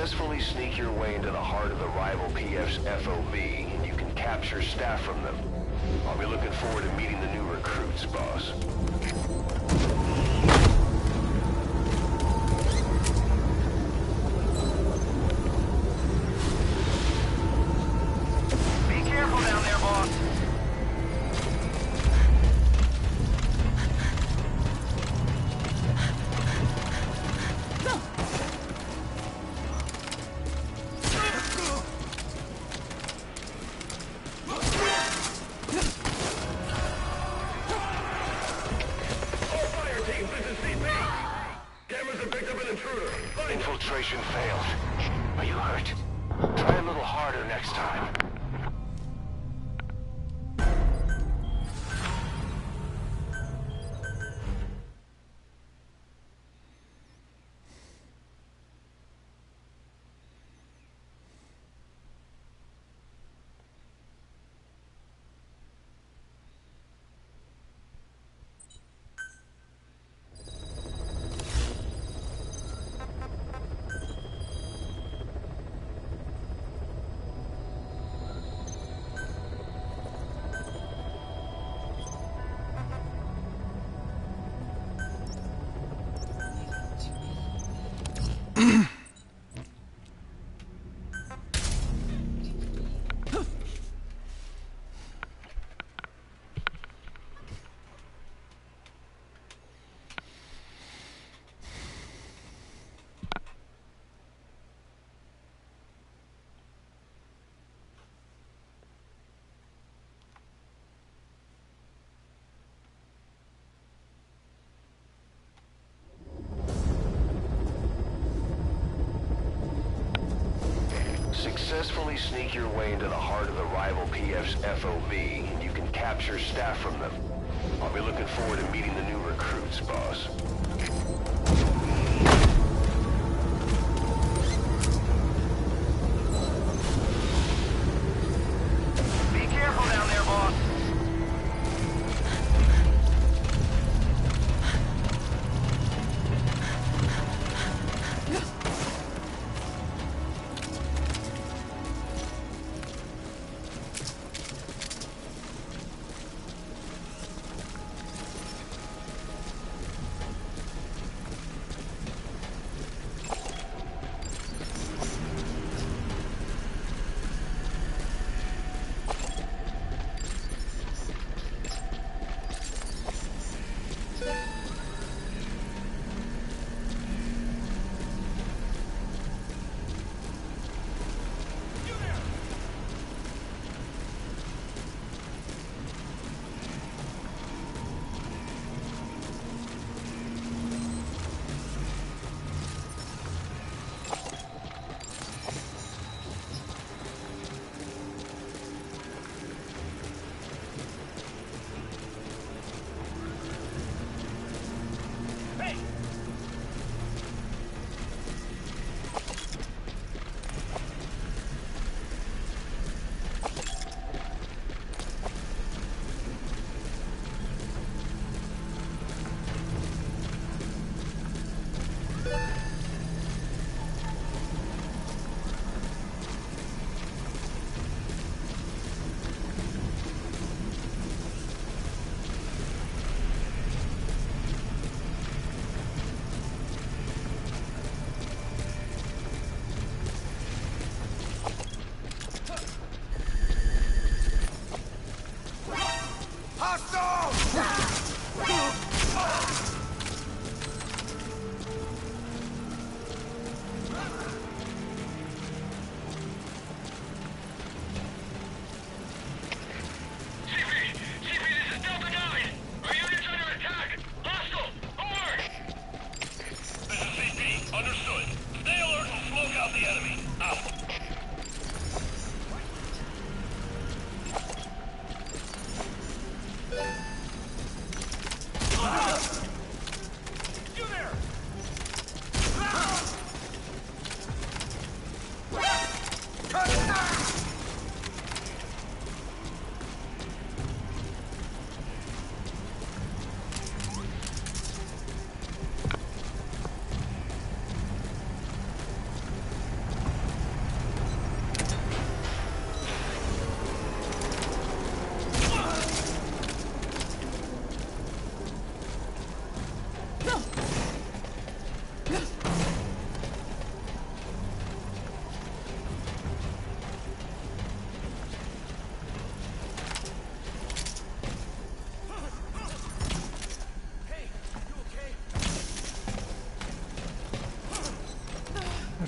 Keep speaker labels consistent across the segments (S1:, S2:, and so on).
S1: Successfully sneak your way into the heart of the rival PF's FOB, and you can capture staff from them. I'll be looking forward to meeting the new recruits, boss.
S2: Be careful down there, boss.
S1: Infiltration failed. Are you hurt? Try a little harder next time. Successfully sneak your way into the heart of the rival PF's FOB, and you can capture staff from them. I'll be looking forward to meeting the new recruits, boss.
S2: Be careful down there, boss.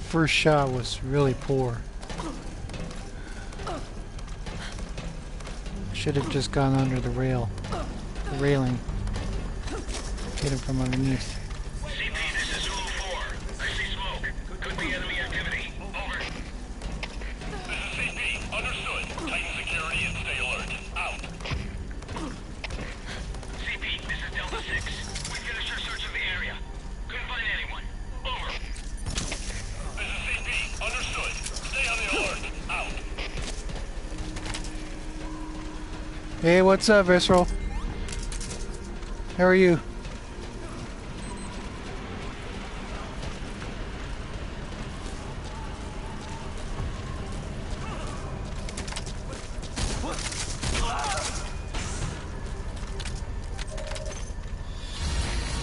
S3: first shot was really poor. Should have just gone under the railing. Hit him from underneath.
S2: CP, this is Zulu 4. I see smoke. Could be enemy activity. Over. This is CP. Understood. Tighten security and stay alert. Out. CP, this is Delta 6. We finished our search of the area. Couldn't find anyone. Over. This is CP. Understood. Stay on the alert. Out.
S3: Hey, what's up, Visceral? How are you?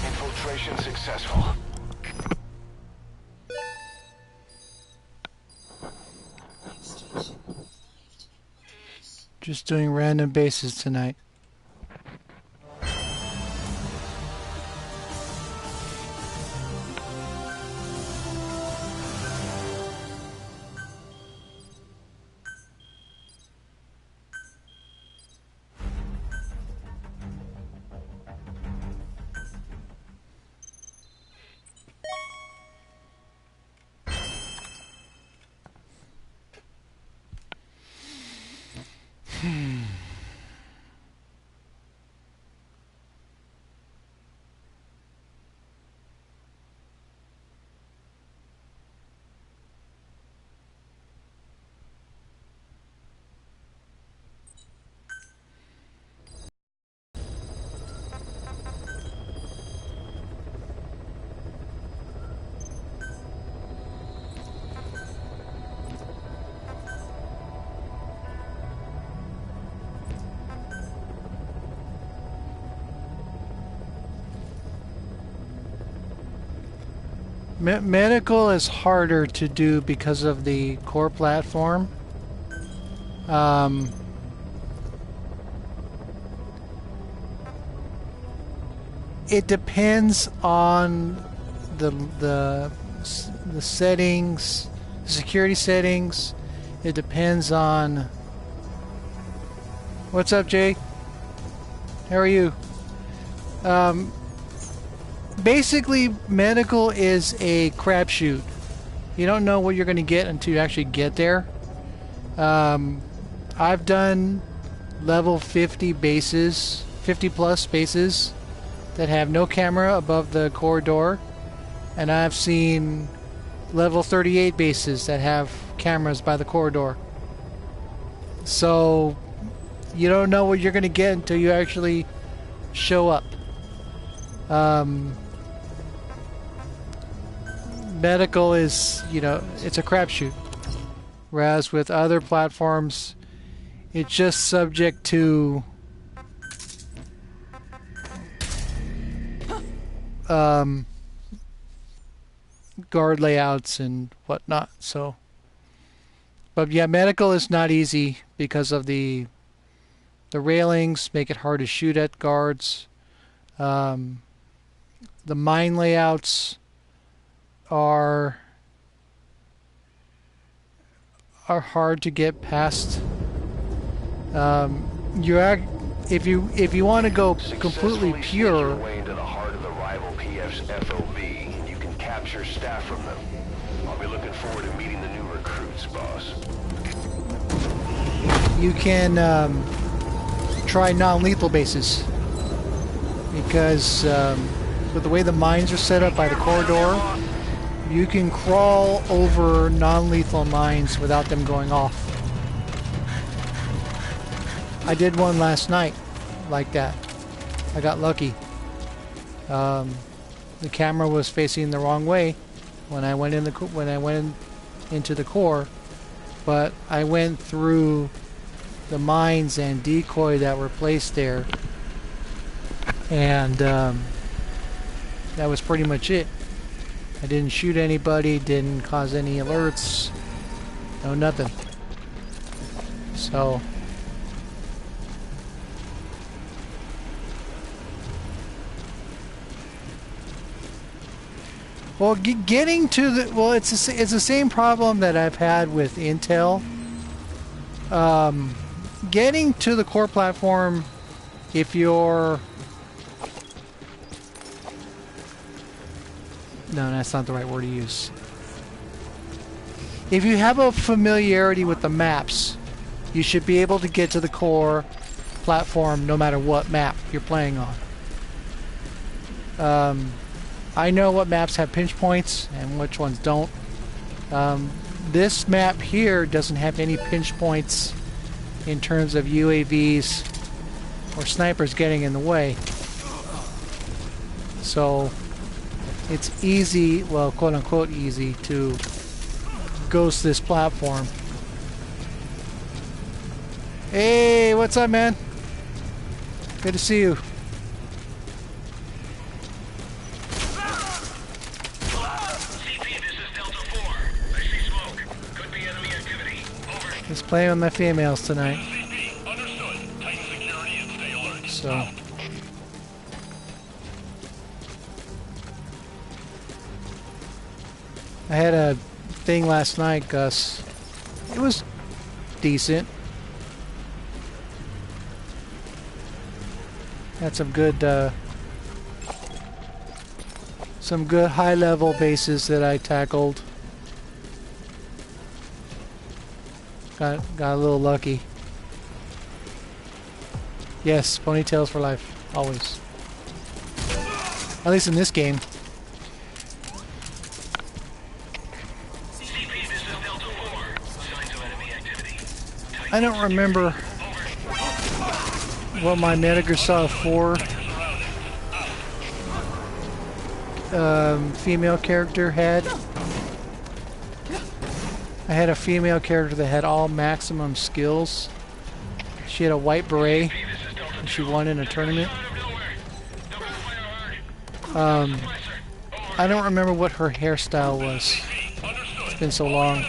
S1: Infiltration successful.
S3: Just doing random bases tonight. Medical is harder to do because of the core platform. It depends on the settings, the security settings. It depends on. What's up, Jay? How are you? Basically, medical is a crapshoot. You don't know what you're going to get until you actually get there. I've done level 50 bases, 50 plus bases that have no camera above the corridor, and I've seen level 38 bases that have cameras by the corridor. So you don't know what you're going to get until you actually show up. Medical is, you know, it's a crapshoot. Whereas with other platforms, it's just subject to guard layouts and whatnot. So, but yeah, medical is not easy because of the railings make it hard to shoot at guards. The mine layouts are hard to get past. If you want to go completely pure.
S1: Your way into the heart of the rival PF's FOB, and you can capture staff from them. I'll be looking forward to meeting the new recruits, boss.
S3: You can try non-lethal bases because with the way the mines are set up by the corridor, you can crawl over non-lethal mines without them going off. I did one last night like that. I got lucky. The camera was facing the wrong way when I went into the core, but I went through the mines and decoy that were placed there, and that was pretty much it. I didn't shoot anybody, didn't cause any alerts, no nothing. So Well, getting to the it's the same problem that I've had with Intel. Getting to the core platform, if you're no, that's not the right word to use. If you have a familiarity with the maps, you should be able to get to the core platform no matter what map you're playing on. I know what maps have pinch points and which ones don't. This map here doesn't have any pinch points in terms of UAVs or snipers getting in the way. So it's easy, well, quote unquote easy, to ghost this platform. Hey, what's up, man? Good to see you. Just playing with my females tonight. So I had a thing last night, Gus. It was decent. Had some good high-level bases that I tackled. Got a little lucky. Yes, ponytails for life, always. At least in this game. I don't remember what my Metagrosaur 4 female character had. I had a female character that had all maximum skills. She had a white beret and she won in a tournament. I don't remember what her hairstyle was. It's been so long.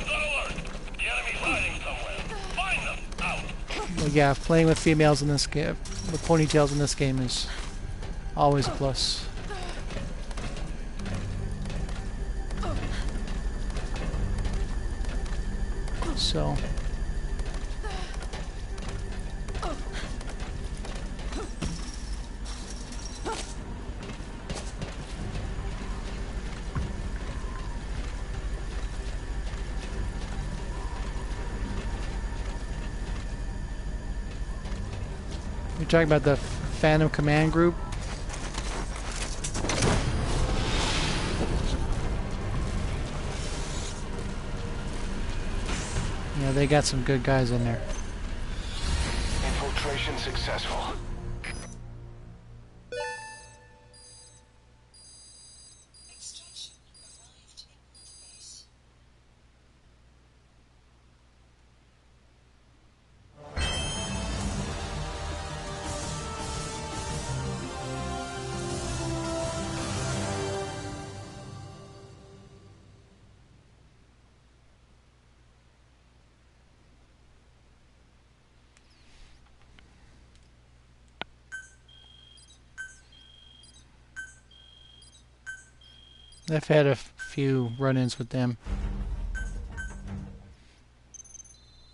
S3: But yeah, playing with females in this game, with ponytails in this game, is always a plus. So you're talking about the Phantom Command group? Yeah, they got some good guys in there.
S1: Infiltration successful.
S3: I've had a few run-ins with them.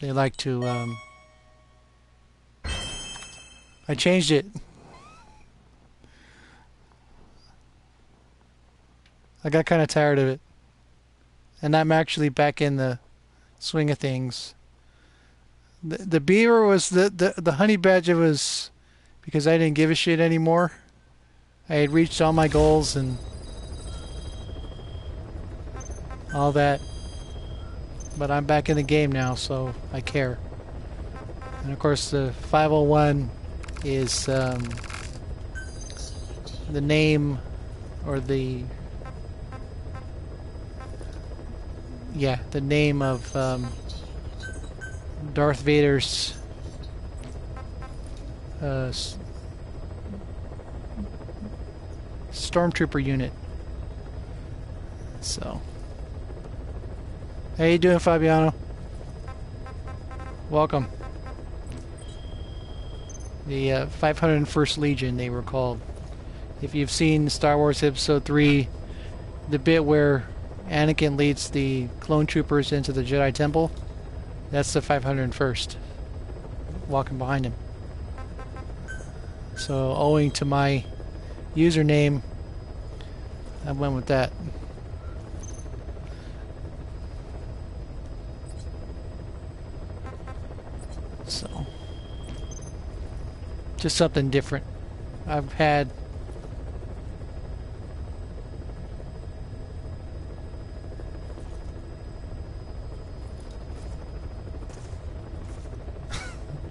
S3: They like to, I changed it. I got kind of tired of it. And I'm actually back in the swing of things. The beaver was, the honey badger was because I didn't give a shit anymore. I had reached all my goals and all that, but I'm back in the game now, so I care. And of course the 501 is the name, or the name of Darth Vader's stormtrooper unit. So how you doing, Fabiano? Welcome. The 501st Legion, they were called. If you've seen Star Wars Episode 3, the bit where Anakin leads the clone troopers into the Jedi Temple, that's the 501st. Walking behind him. So, owing to my username, I went with that. So, just something different. I've had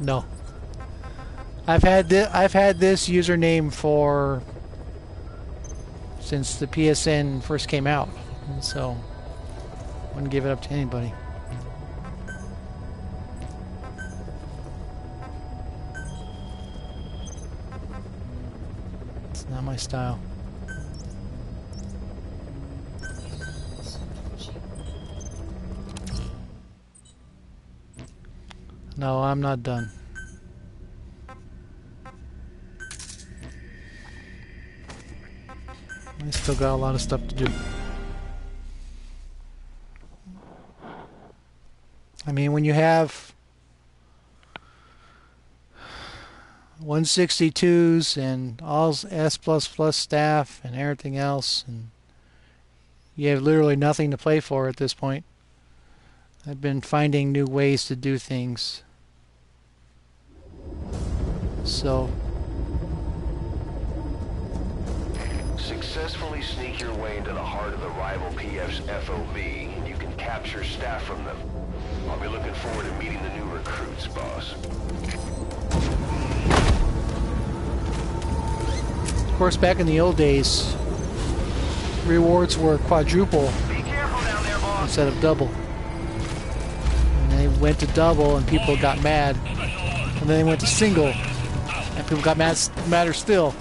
S3: no. I've had this username for since the PSN first came out, and so I wouldn't give it up to anybody. It's not my style. No, I'm not done. I still got a lot of stuff to do. I mean, when you have 162s and all S++ staff and everything else, and you have literally nothing to play for at this point. I've been finding new ways to do things. So
S1: successfully sneak your way into the heart of the rival PF's FOB, and you can capture staff from them. I'll be looking forward to meeting the new recruits, boss.
S3: of course, back in the old days, rewards were quadruple instead of double. And they went to double and people got mad. And then they went to single and people got madder still.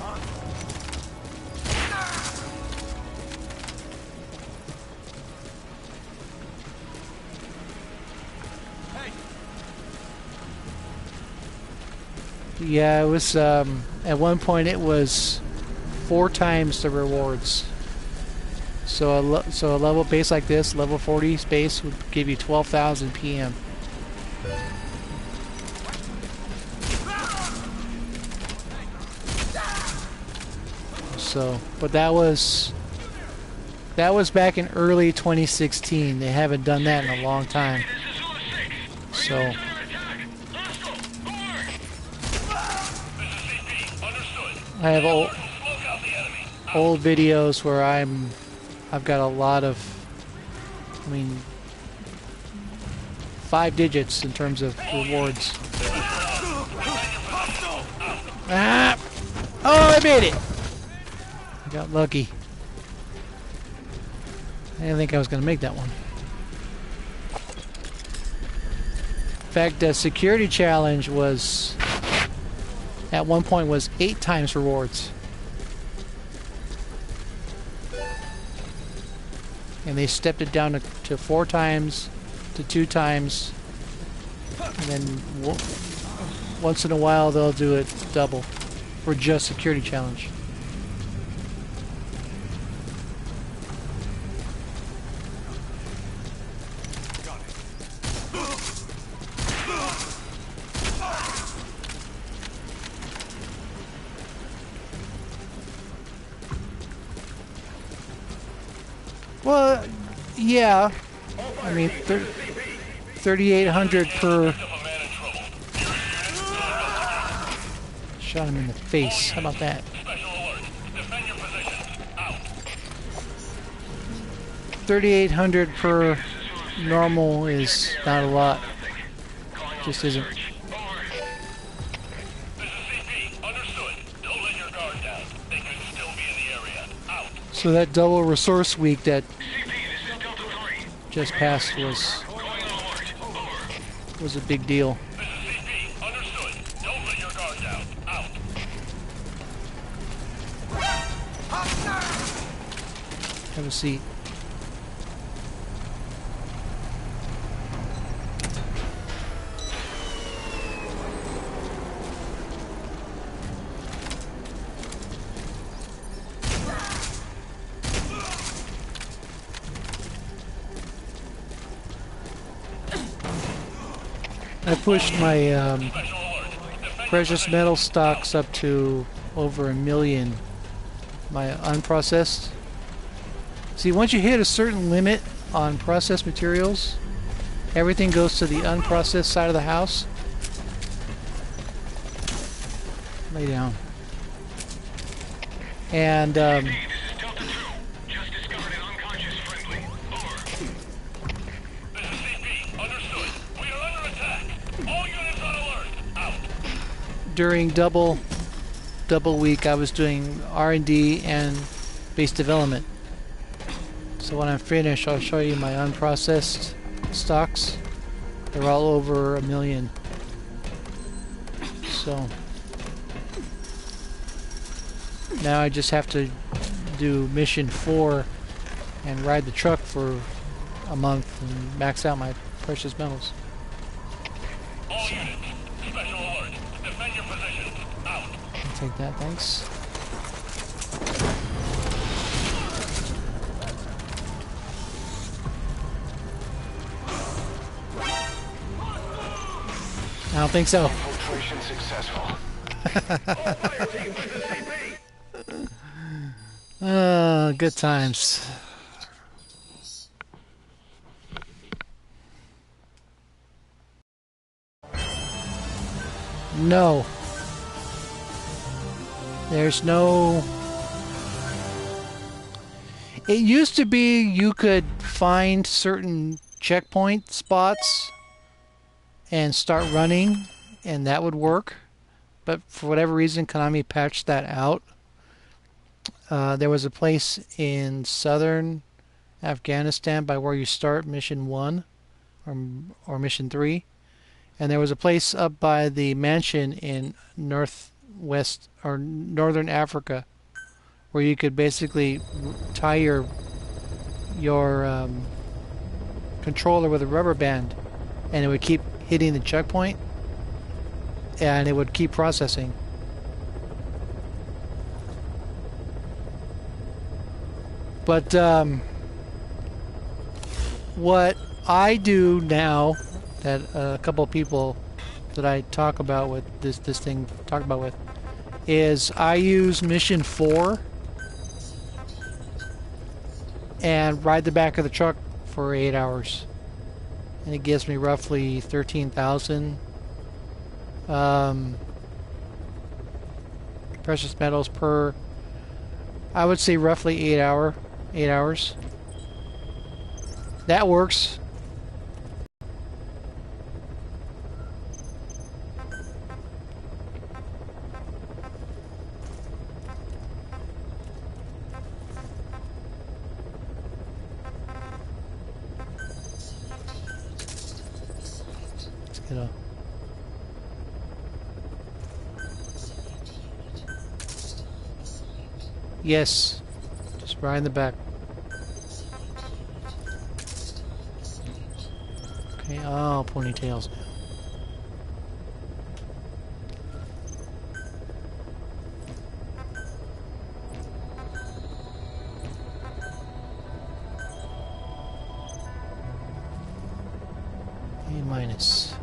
S3: Yeah, it was, at one point it was 4 times the rewards. So a level base like this, level 40 base, would give you 12,000 PM. So, but that was back in early 2016. They haven't done that in a long time. So I have old videos where I've got a lot of, I mean, 5 digits in terms of rewards. Ah! Oh, I made it! I got lucky. I didn't think I was going to make that one. In fact, the security challenge was, at one point, was 8 times rewards. And they stepped it down to 4 times, to 2 times, and then once in a while they'll do it double for just security challenge. Well, yeah. I mean, 3,800 per. Shot him in the face. How about that? 3,800 per normal is not a lot. Just isn't. So that double resource week that just passed was a big deal. Have a seat. I pushed my
S2: Special alert. Defend
S3: precious
S2: your
S3: metal stocks up to over 1 million. My unprocessed. See, once you hit a certain limit on processed materials, everything goes to the unprocessed side of the house. Lay down. And
S2: Hey, this is Delta 2. Just discovered an unconscious friendly. Over. This is CP. Understood. We are under attack. All units on alert. Out.
S3: during double week, I was doing R&D and base development. So when I'm finished, I'll show you my unprocessed stocks. They're all over 1 million. So now I just have to do mission 4 and ride the truck for a month and max out my precious metals.
S2: All units. Special alert. Defend your positions. Out.
S3: I'll take that, thanks. I don't think so.
S1: Infiltration successful.
S3: Good times. No. There's no... It used to be you could find certain checkpoint spots and start running, and that would work. But for whatever reason, Konami patched that out. There was a place in southern Afghanistan by where you start mission 1 or mission 3. And there was a place up by the mansion in northwest or northern Africa where you could basically tie your controller with a rubber band, and it would keep hitting the checkpoint, and it would keep processing. But what I do now, that a couple of people that I talk about with is I use mission 4 and ride the back of the truck for 8 hours, and it gives me roughly 13,000 precious metals per, I would say roughly 8 hours. That works. Let's get a... Yes, just right in the back. Okay, oh, ponytails now. A minus.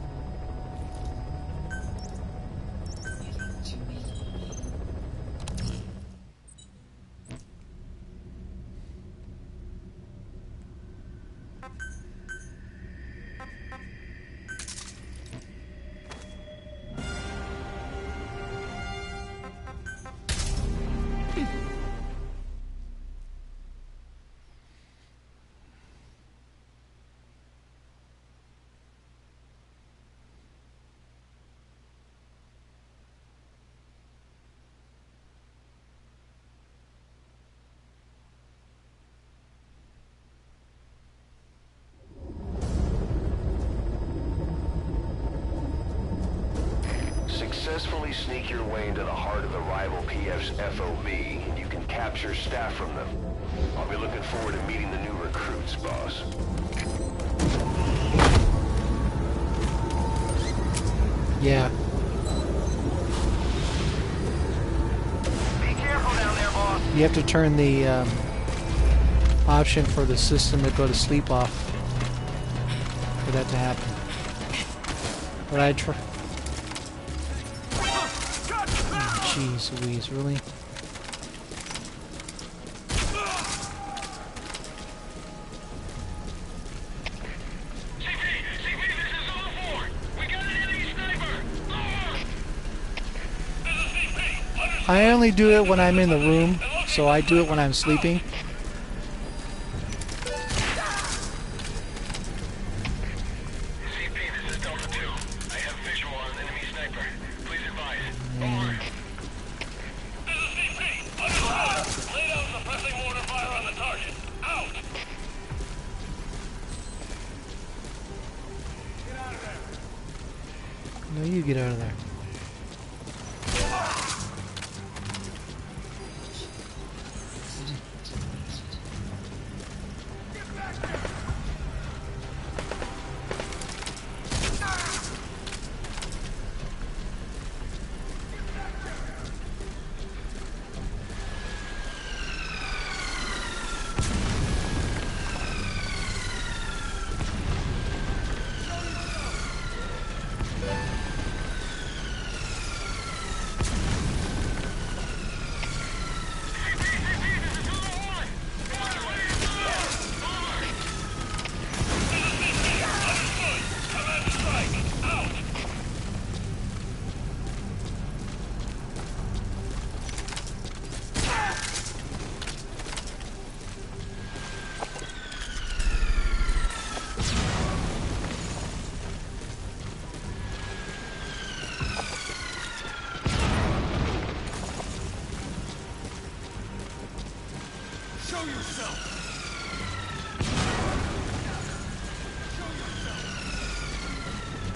S1: Successfully sneak your way into the heart of the rival PF's FOB, and you can capture staff from them. I'll be looking forward to meeting the new recruits, boss.
S3: Yeah.
S2: Be careful down there, boss.
S3: You have to turn the option for the system to go to sleep off for that to happen. But I try. Jeez Louise, really? I only do it when I'm in the room, so I do it when I'm sleeping. No, you get out of there.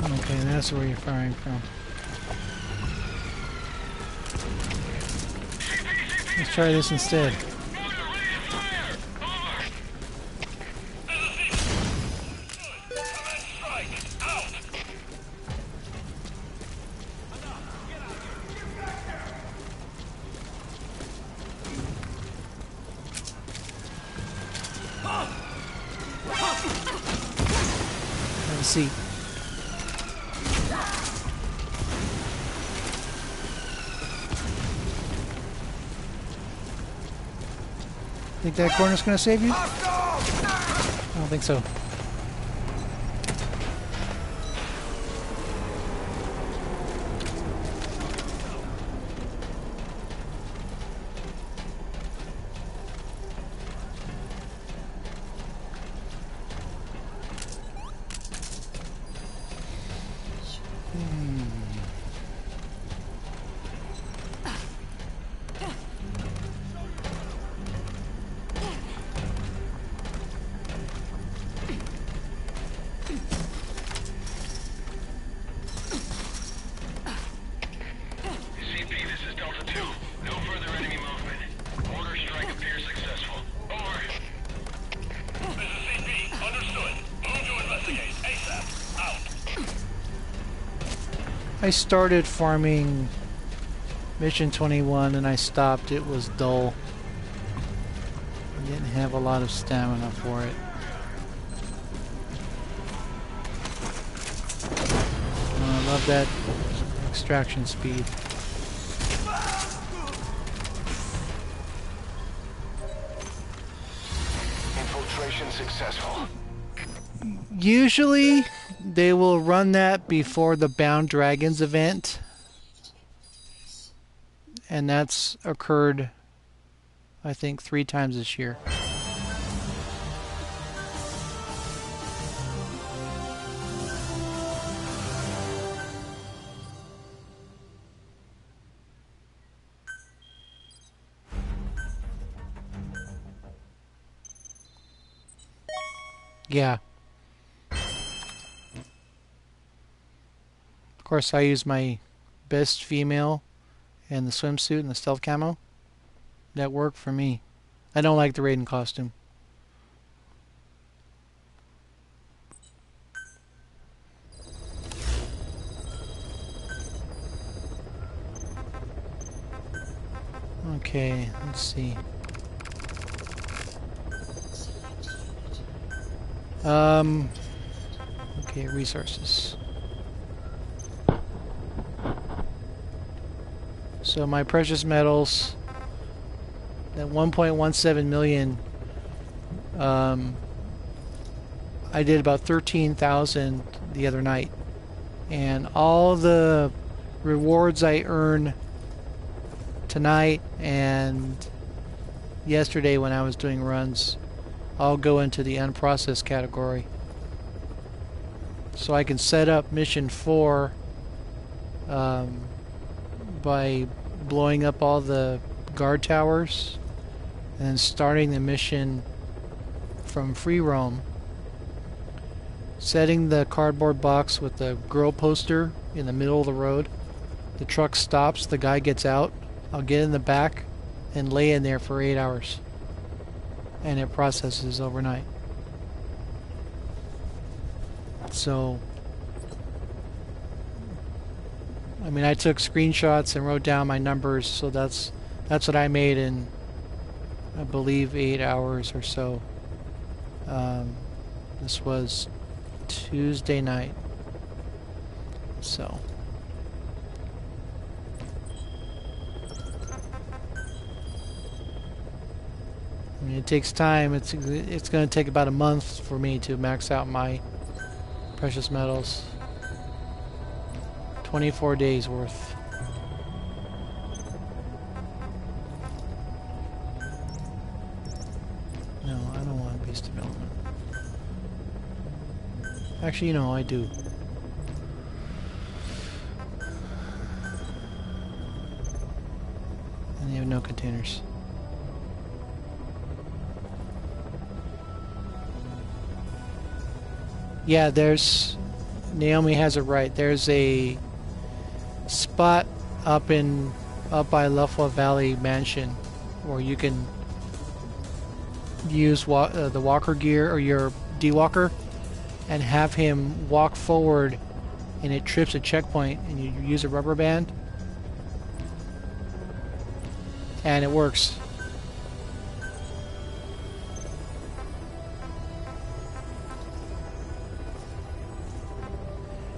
S3: Okay, that's where you're firing from. Let's try this instead. Have a seat. Think that corner's gonna save you? I don't think so. I started farming Mission 21 and I stopped. It was dull. I didn't have a lot of stamina for it. I love that extraction speed.
S1: Infiltration successful.
S3: Usually they will run that before the Bound Dragons event, and that's occurred I think 3 times this year. Yeah. Of course, I use my best female and the swimsuit and the stealth camo. That worked for me. I don't like the Raiden costume. Okay, let's see. Okay, resources. So my precious metals, that 1.17 million, I did about 13,000 the other night. And all the rewards I earn tonight and yesterday when I was doing runs all go into the unprocessed category. So I can set up mission 4 by blowing up all the guard towers and starting the mission from free roam, setting the cardboard box with the girl poster in the middle of the road. The truck stops, the guy gets out, I'll get in the back and lay in there for 8 hours, and it processes overnight. So I mean, I took screenshots and wrote down my numbers, so that's what I made in, I believe, 8 hours or so. This was Tuesday night. So I mean, it takes time. It's going to take about a month for me to max out my precious metals. 24 days worth. No, I don't want base development. Actually, you know, I do. And they have no containers. Yeah, there's... Naomi has it right. There's a spot up by Lufwa Valley Mansion where you can use the walker gear or your D-walker and have him walk forward, and it trips a checkpoint, and you use a rubber band and it works.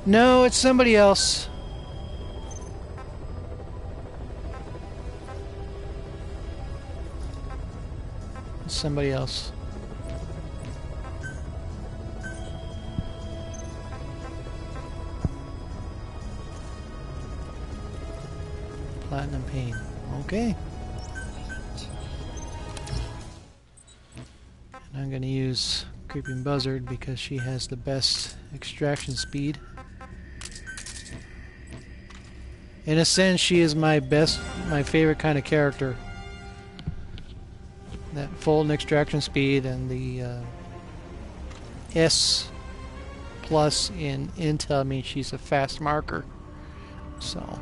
S3: No, it's somebody else. It's somebody else. Platinum pain. Okay. And I'm going to use Creeping Buzzard because she has the best extraction speed. In a sense, she is my favorite kind of character. That Fulton extraction speed and the S plus in Intel means she's a fast marker. So.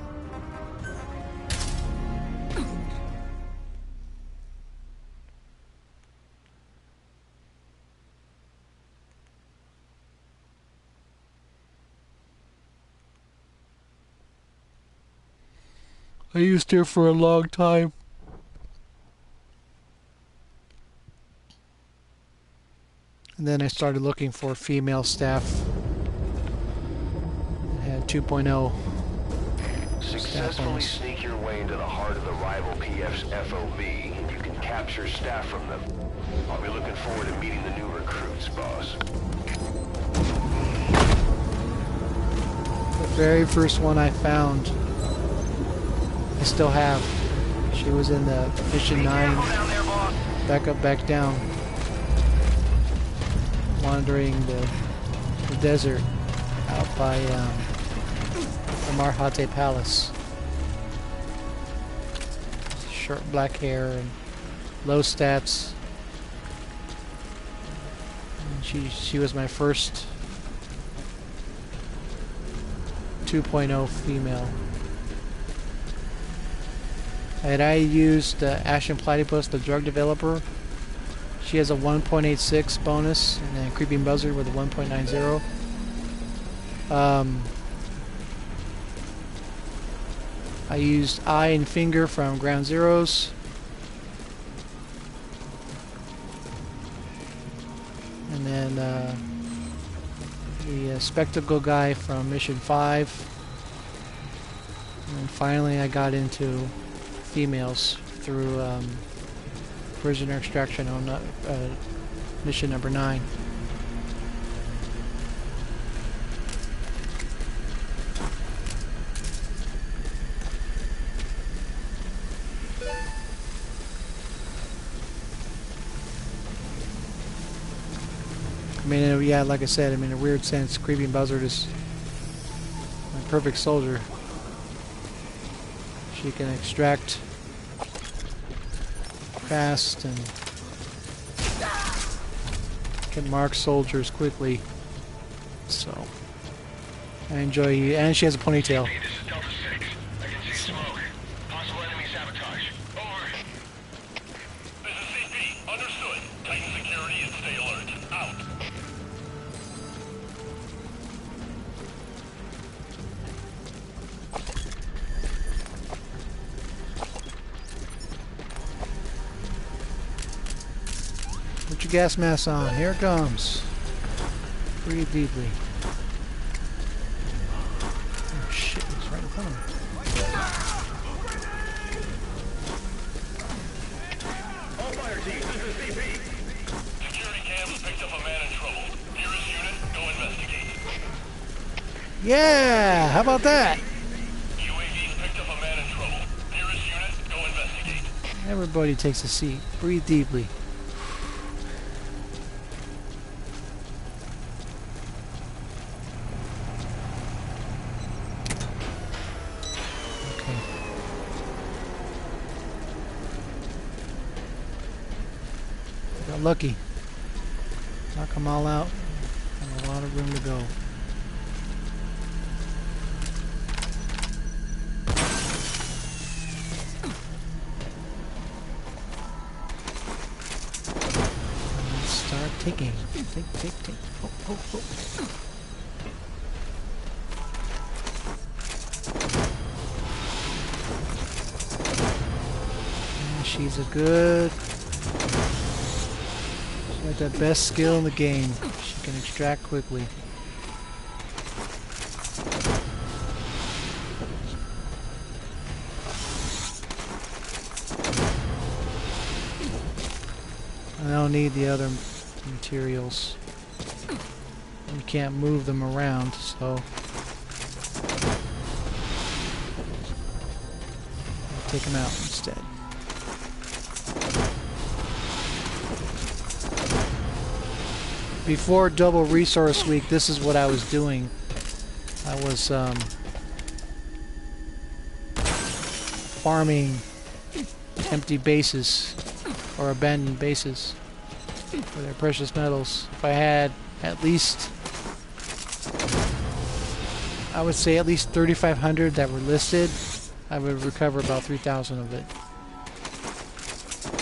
S3: I used her for a long time. And then I started looking for female staff. I had 2.0.
S1: Successfully sneak your way into the heart of the rival PF's FOB, and you can capture staff from them. I'll be looking forward to meeting the new recruits, boss.
S3: The very first one I found, I still have. She was in the Mission 9, back up, back down, wandering the desert out by the Marhate Palace. Short black hair and low stats. And she was my first 2.0 female. And I used Ashen Platypus, the drug developer. She has a 1.86 bonus, and then Creeping Buzzard with a 1.90. I used Eye and Finger from Ground Zeroes. And then the Spectacle guy from Mission 5. And then finally I got into females through prisoner extraction on mission number 9. I mean, yeah, like I said, I mean, in a weird sense, Creeping Buzzard is a perfect soldier. She can extract fast and can mark soldiers quickly. So, I enjoy you. And she has a ponytail.
S2: This is Delta 6. I can see smoke. Possible enemy sabotage. Over. This is CP. Understood. Tighten security and stay alert. Out.
S3: Put your gas mask on. Here it comes. Breathe deeply. Oh shit, it's right in front of me.
S2: All fire teams, this is CP. Security cams picked up a man in trouble. Nearest unit, go investigate.
S3: Yeah! How about that?
S2: UAVs picked up a man in trouble. Nearest unit, go investigate.
S3: Everybody takes a seat. Breathe deeply. Okay. Got lucky. Knock them all out. And a lot of room to go. Start taking. Take. Oh. Yeah, she's a good... She's got the best skill in the game. She can extract quickly. I don't need the other materials. You can't move them around, so I'll take them out instead. Before Double Resource Week, this is what I was doing. I was farming empty bases or abandoned bases for their precious metals. If I had at least, I would say at least 3,500 that were listed, I would recover about 3,000 of it.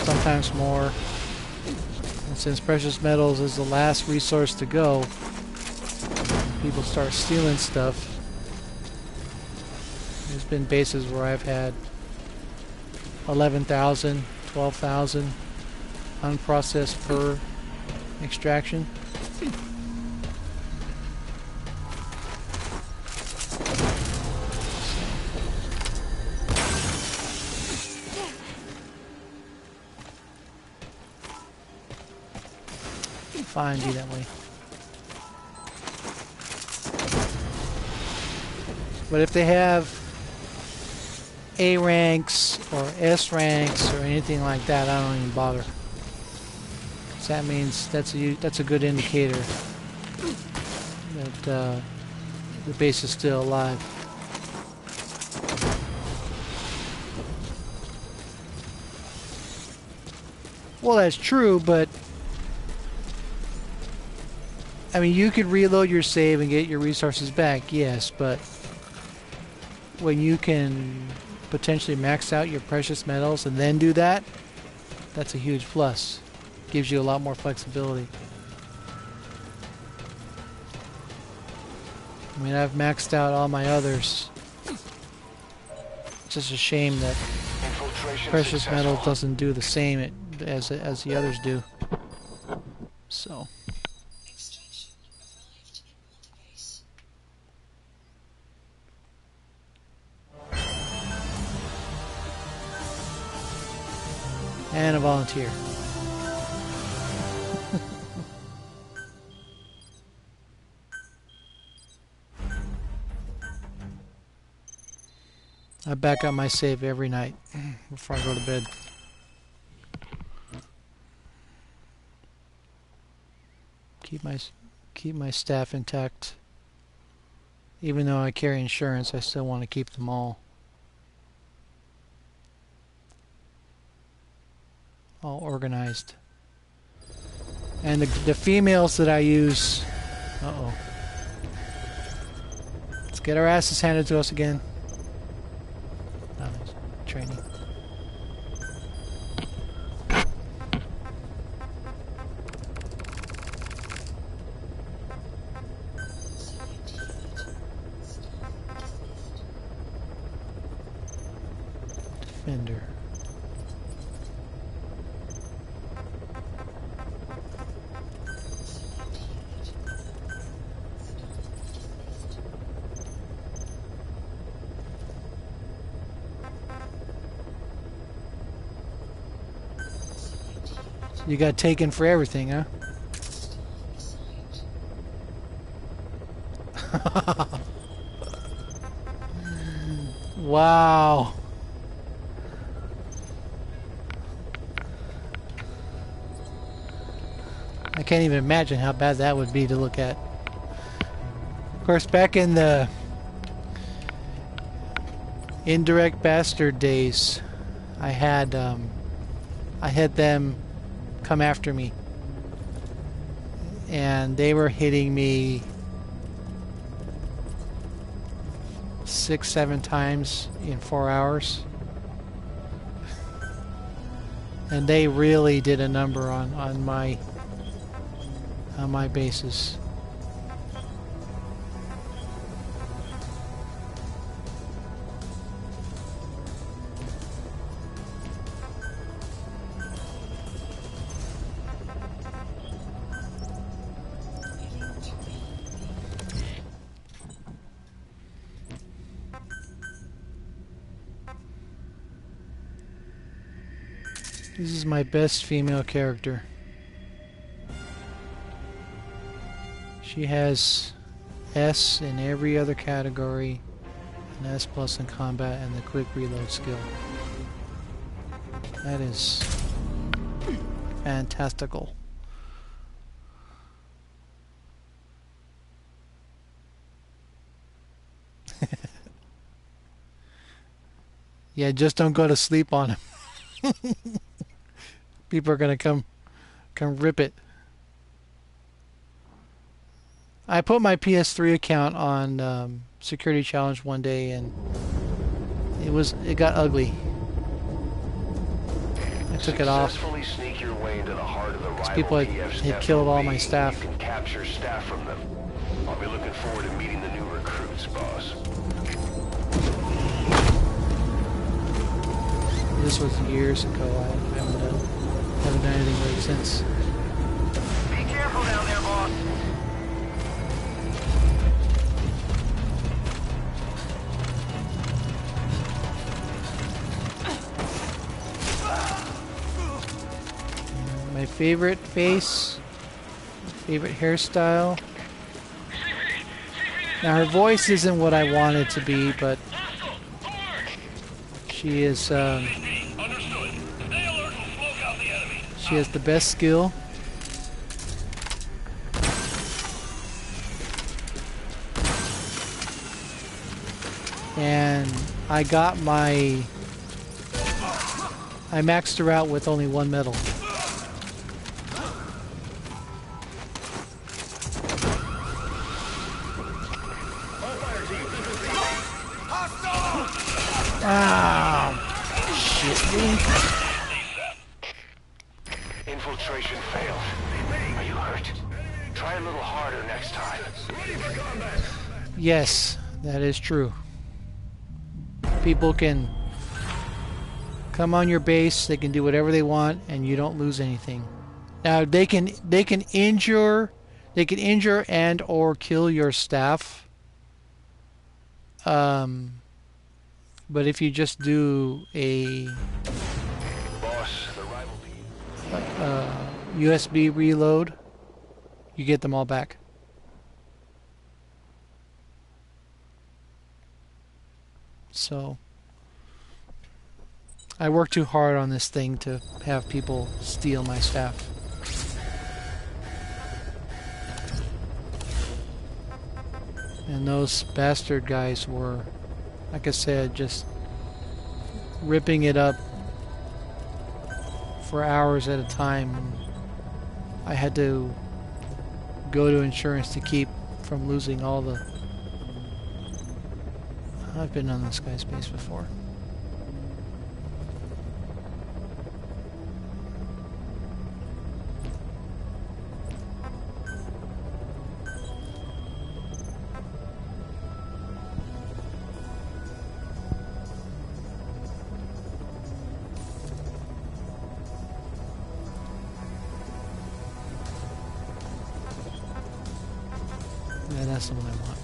S3: Sometimes more. And since precious metals is the last resource to go, people start stealing stuff. There's been bases where I've had 11,000, 12,000 unprocessed per extraction. Fine, be that way. But if they have A ranks or S ranks or anything like that, I don't even bother. So that means that's a good indicator that the base is still alive. Well, that's true, but I mean, you could reload your save and get your resources back, yes, but when you can potentially max out your precious metals and then do that, that's a huge plus. Gives you a lot more flexibility. I mean, I've maxed out all my others. It's just a shame that precious metal doesn't do the same as the others do. So. And a volunteer. I back up my save every night before I go to bed. Keep my staff intact. Even though I carry insurance, I still want to keep them all organized. And the females that I use. Uh-oh. Let's get our asses handed to us again. Oh, training. Defender. You got taken for everything, huh? Wow. I can't even imagine how bad that would be to look at. Of course, back in the indirect bastard days, I had them come after me, and they were hitting me 6-7 times in 4 hours, and they really did a number on my bases. This is my best female character. She has S in every other category, an S plus in combat, and the quick reload skill. That is fantastical. Yeah, just don't go to sleep on him. People are gonna come rip it. I put my PS3 account on security challenge one day, and it got ugly. I took it off.
S1: Successfully sneak your way into the heart of the rival
S3: People had killed all my staff.
S1: You can capture staff from them. I'll be looking forward to meeting the new recruits, boss.
S3: This was years ago. I haven't done anything with it since.
S2: Be careful down there, boss.
S3: My favorite face, favorite hairstyle. Now her voice isn't what I want it to be, but she is. She has the best skill. And I maxed her out with only 1 medal. Ah, shit.
S1: Infiltration failed. Are you hurt? Try a little harder next time.
S3: Yes, that is true. People can come on your base, they can do whatever they want, and you don't lose anything. Now they can injure and or kill your staff. But if you just do a
S1: Boss, the rival
S3: USB reload, you get them all back. So I work too hard on this thing to have people steal my stuff. And those bastard guys were, like I said, just ripping it up for hours at a time. I had to go to insurance to keep from losing all the... I've been on this guy's base before. Yeah, that's the one I want.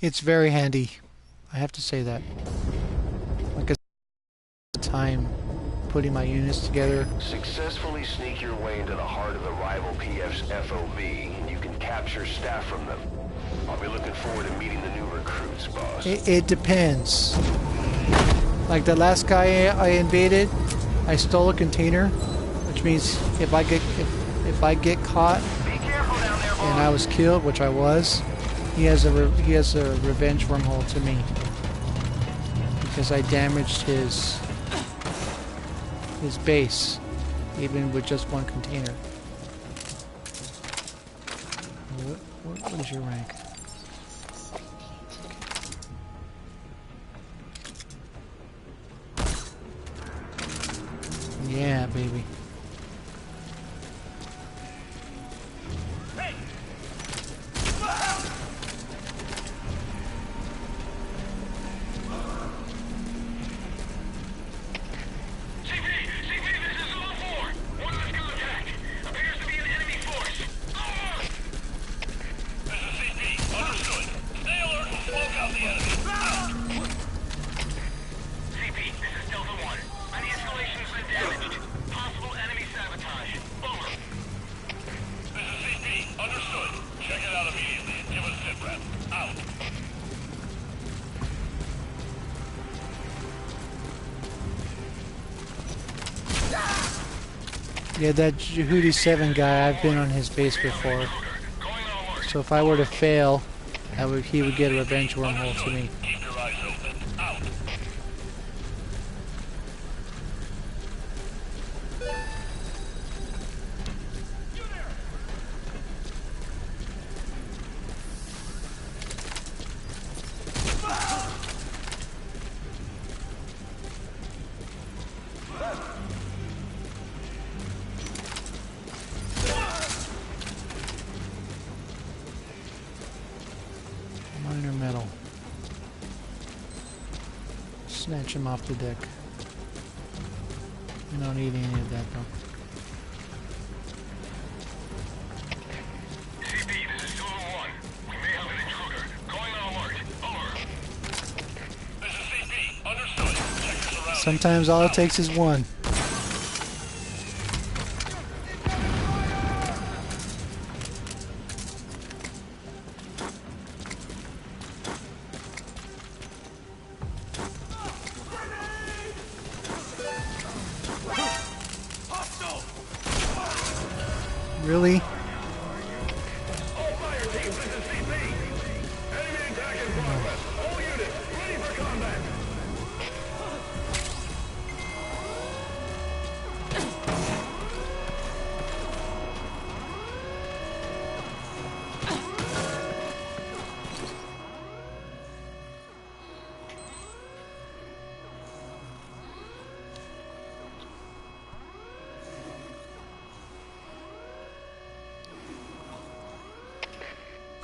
S3: It's very handy. I have to say that. Like a time putting my units together.
S1: Successfully sneak your way into the heart of the rival PF's FOB, and you can capture staff from them. I'll be looking forward to meeting the new recruits, boss.
S3: It depends. Like the last guy I invaded, I stole a container, which means if I get caught and I was killed, which I was, he has a revenge wormhole to me because I damaged his base, even with just one container. What is your rank? Yeah, baby. Yeah, that Jehudi 7 guy, I've been on his base before. So if I were to fail, he would get a revenge wormhole to me. Minor metal. Snatch him off the deck. We don't need any of that though.
S2: CP, this is Zulu 1. We may have an intruder. Going on alert. Over. This is CP. Understood. Check your surroundings.
S3: Sometimes all it takes is one. Really?
S2: All fire teams, this is CP. Enemy attack in progress. All units, ready for combat.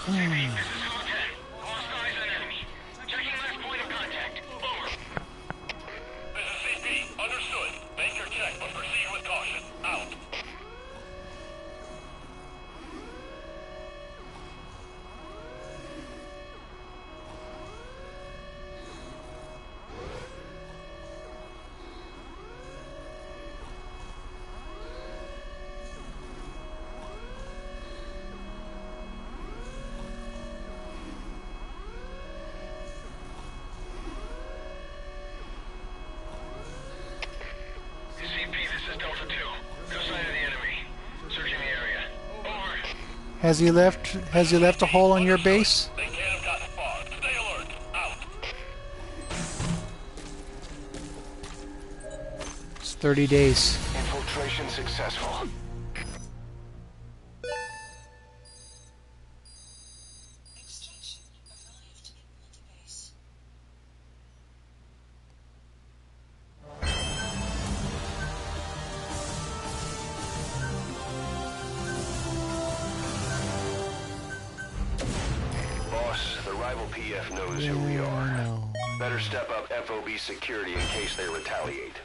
S2: CP, this is FOB 10. Lost eyes on enemy. Checking last point of contact. Over. This is CP. Understood. Make your check, but proceed with caution. Out.
S3: Has he left? Has he left a hole on your base?
S2: They can't have gotten far. Stay alert. Out.
S3: It's 30 days.
S1: Infiltration successful.
S4: Extraction arrived in multibase.
S1: Boss, the rival PF knows who we are.
S3: No.
S1: Better step up FOB security in case they retaliate.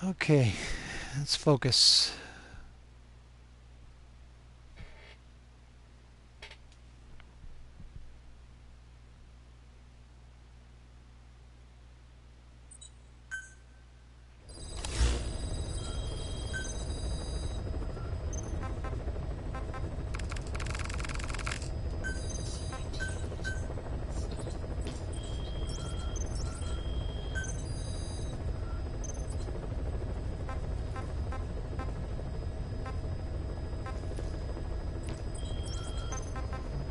S3: Okay, let's focus.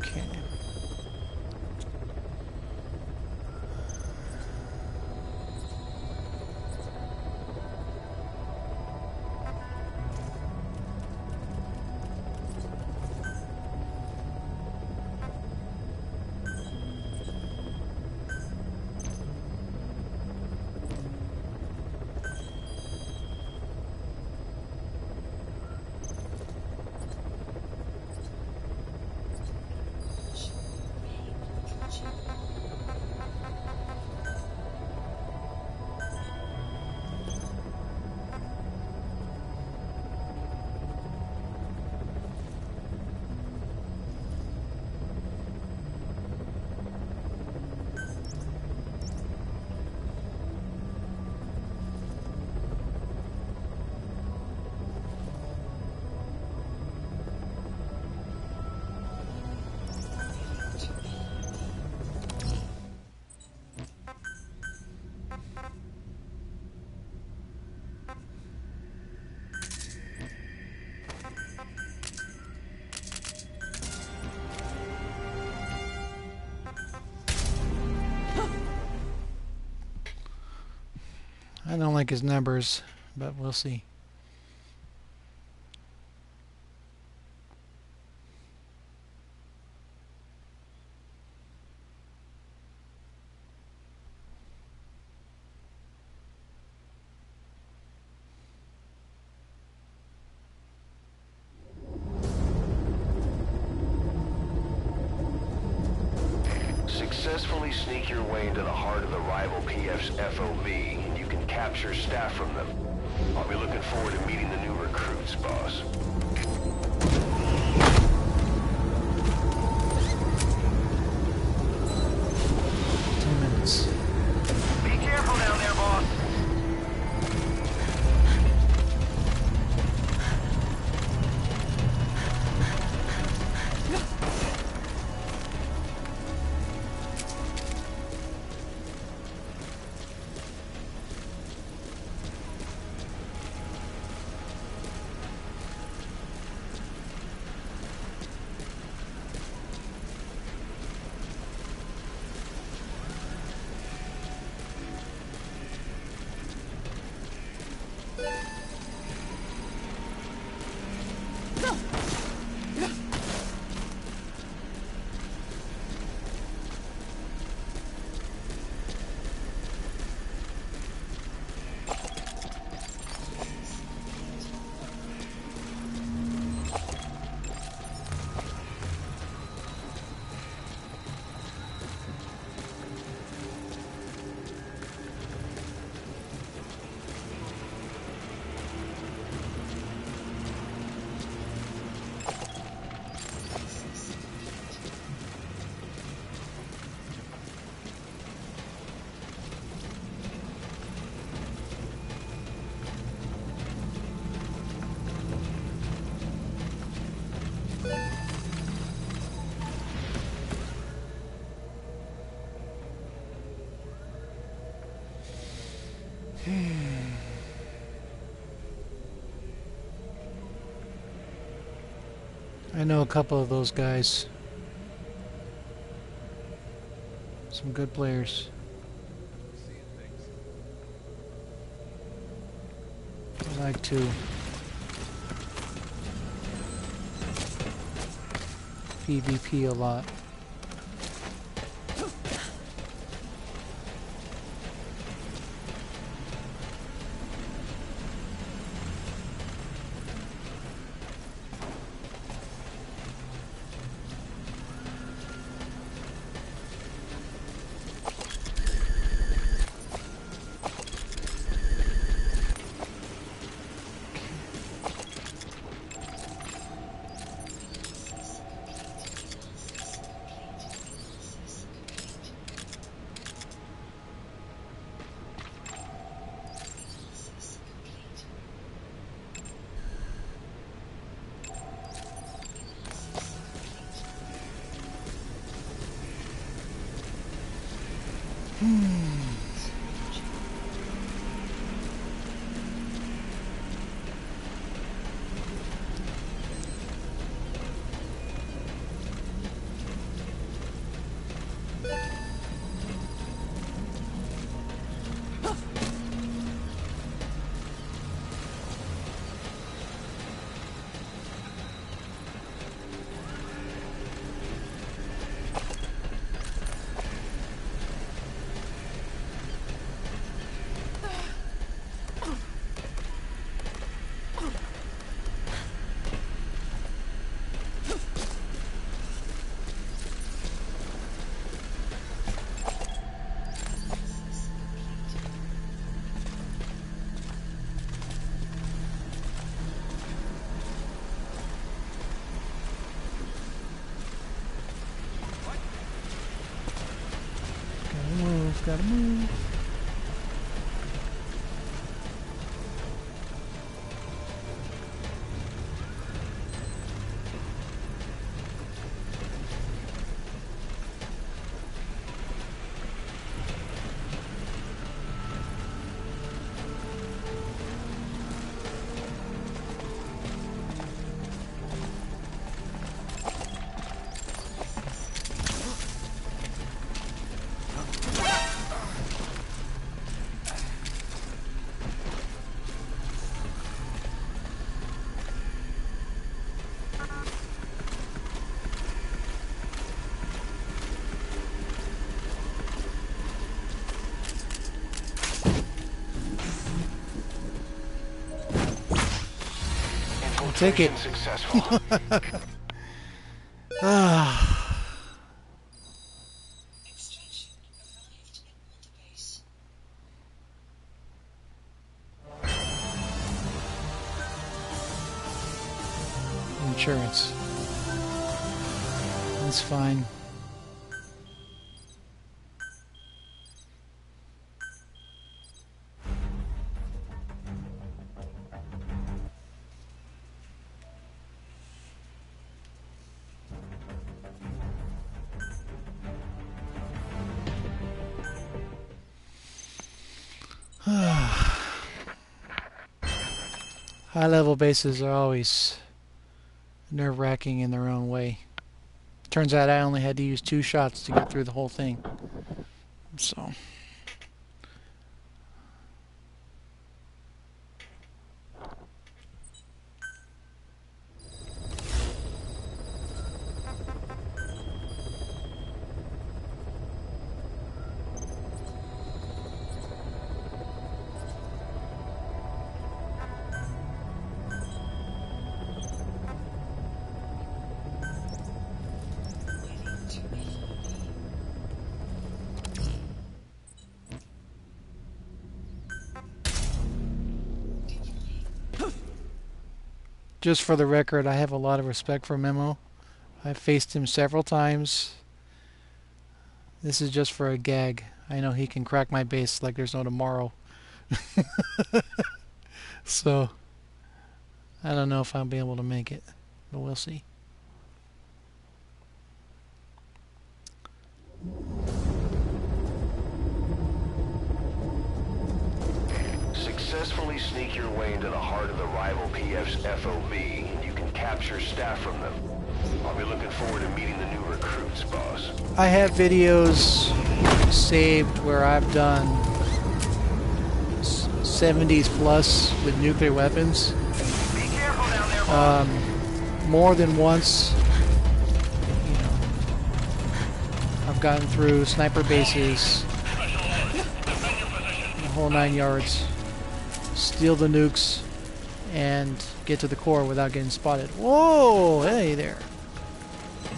S3: Okay. I don't like his numbers, but we'll see.
S1: Successfully sneak your way into the heart of the rival PF's FOB, and you can capture staff from them. I'll be looking forward to meeting the new recruits, boss.
S3: 10 minutes.
S2: Be careful down there, boss.
S3: I know a couple of those guys. Some good players. I like to PvP a lot. Gotta move. Take it.
S1: Successful.
S4: Extraction arrived in water base.
S3: Insurance. That's fine. High-level bases are always nerve-wracking in their own way. Turns out I only had to use 2 shots to get through the whole thing. So...
S4: Moving to FOB.
S3: Just for the record, I have a lot of respect for Memo. I've faced him several times. This is just for a gag. I know he can crack my base like there's no tomorrow. So, I don't know if I'll be able to make it, but we'll see.
S1: Successfully sneak your way into the heart of the rival PF's FOB, and you can capture staff from them. I'll be looking forward to meeting the new recruits, boss.
S3: I have videos saved where I've done 70s plus with nuclear weapons.
S2: Be careful down there, boss.
S3: More than once. You know, I've gotten through sniper bases, the whole 9 yards, steal the nukes, and get to the core without getting spotted. Whoa! Hey there.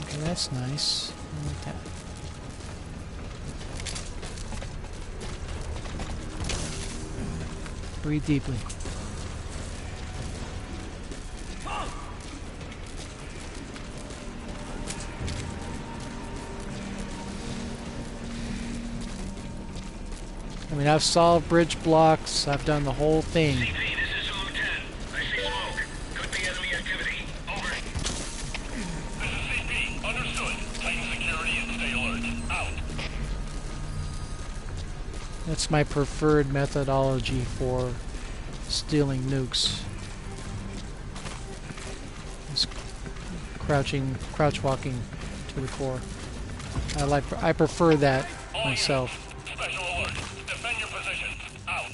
S3: Okay, that's nice. I like that. Breathe deeply. I mean, I've solved bridge blocks. I've done the whole thing.
S2: CP, this is Zulu 10. I see smoke. Could be enemy activity. Over. This is CP. Understood. Tighten security and stay alert. Out.
S3: That's my preferred methodology for stealing nukes. Just crouch walking to the core. I prefer that myself.
S2: Special alert. Defend your position. Out.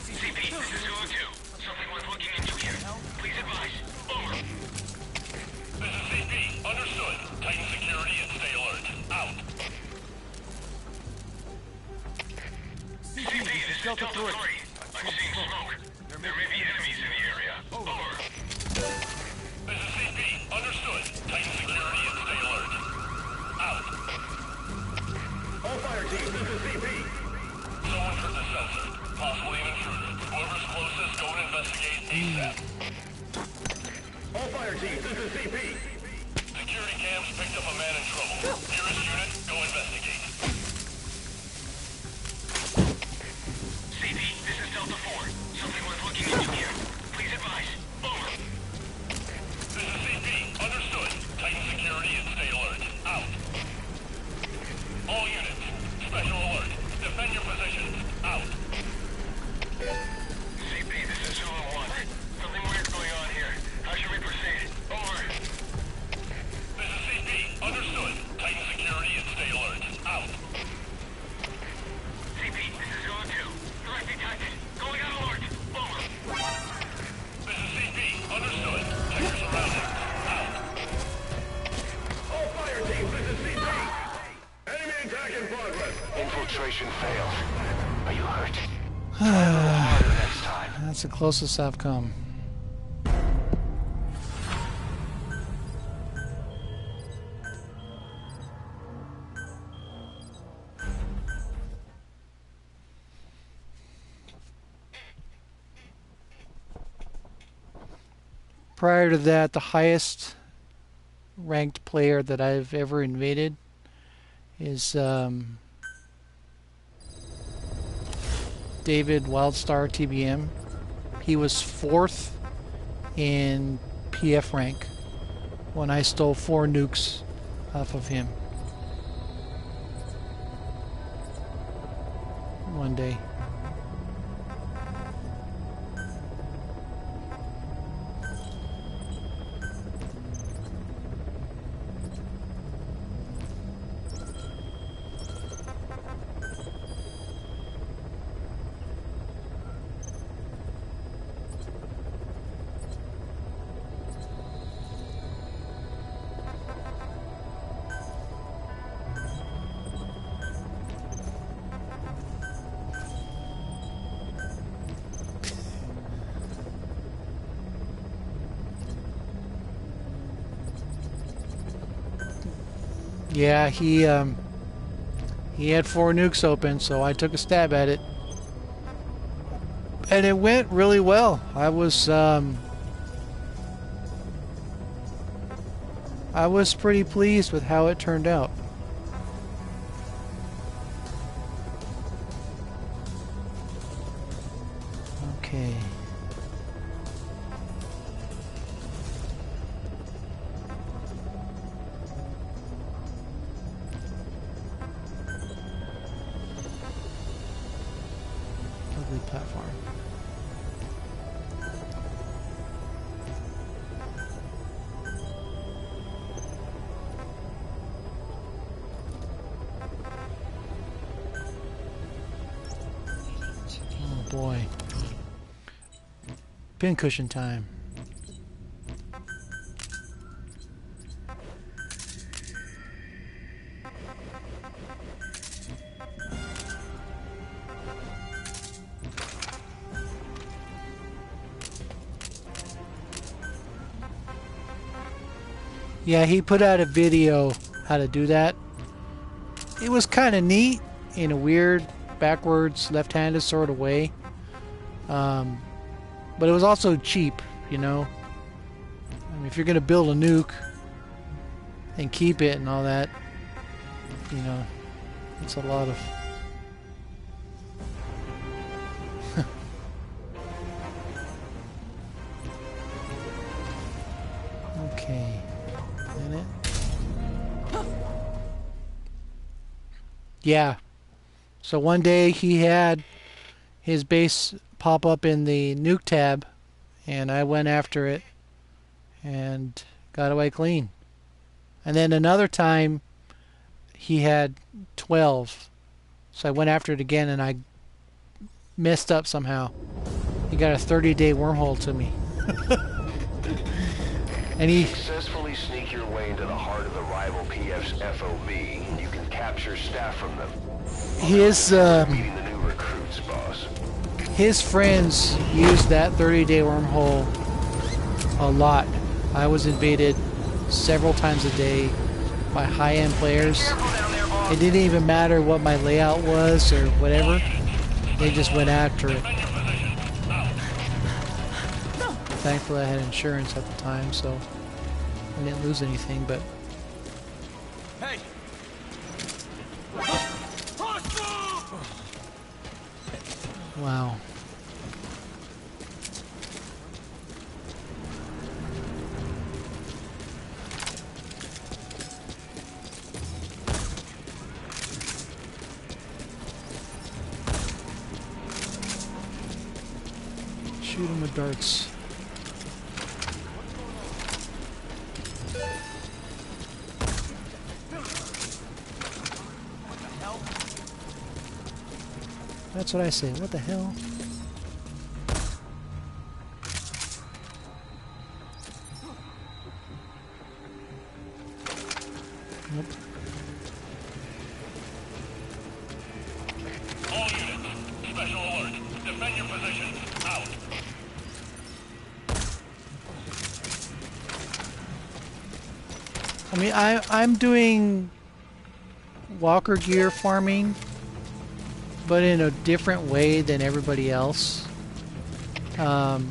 S2: CP, this is Zulu 2. Something worth looking into here. Please advise. Over. This is CP. Understood. Tighten security and stay alert. Out. CP, this is Delta 3. I'm seeing smoke. There may be enemies in the area. Over. This is CP. Understood. Tighten security and stay alert. Out. All fire teams, this is CP. Someone heard the sensor. Possibly an intruder. Whoever's closest, go and investigate ASAP. All fire teams, this is CP. Security cams picked up a man in trouble. Nearest unit, go investigate. CP, this is Delta 4. Something worth looking into here. Please advise. Over. This is CP. Understood. Tighten security and stay alert. Out. All units. Special alert. Defend your positions. Out. CP, this is Zulu 1. Something weird going on here. How should we proceed? Over. This is CP. Understood. Tighten security and stay alert. Out. CP, this is Zulu 2. Threat detected. Going on alert. Over. This is CP. Understood. Check your surroundings. Out. All fire teams, this is CP. Enemy attack in progress.
S1: Infiltration failed. Are you hurt? Try a little harder next time.
S3: That's the closest I've come. Prior to that, the highest ranked player that I've ever invaded is David Wildstar TBM. He was 4th in PF rank when I stole 4 nukes off of him one day. Yeah, he had 4 nukes open, so I took a stab at it, and it went really well. I was pretty pleased with how it turned out. Okay. farm. Oh boy. Pincushion time. Yeah, he put out a video how to do that. It was kind of neat in a weird backwards left-handed sort of way. But it was also cheap, you know. I mean, if you're going to build a nuke and keep it and all that, you know, it's a lot of... Okay. Minute. Yeah. So one day he had his base pop up in the nuke tab, and I went after it and got away clean. And then another time he had 12, so I went after it again and I messed up somehow. He got a 30-day wormhole to me. And he
S1: Successfully sneak your way into the heart of the rival PF's FOB, and you can capture staff from them. Meeting the new recruits, boss.
S3: his friends used that 30-day wormhole a lot. I was invaded several times a day by high-end players. It didn't even matter what my layout was or whatever. They just went after it. Thankfully I had insurance at the time, so I didn't lose anything, but...
S2: Hey!
S3: Wow. Shoot him with darts. That's what I say. What the hell? Nope.
S2: All units, special alert. Defend your position. Out.
S3: I mean, I'm doing walker gear farming, but in a different way than everybody else. I'm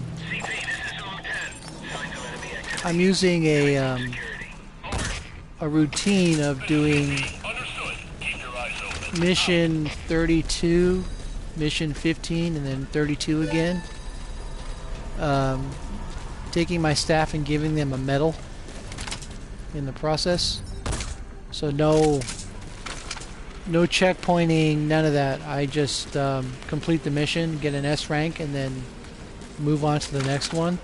S3: using a routine of doing mission 32, mission 15, and then 32 again. Taking my staff and giving them a medal in the process. So no checkpointing, none of that. I just complete the mission, get an S rank, and then move on to the next one.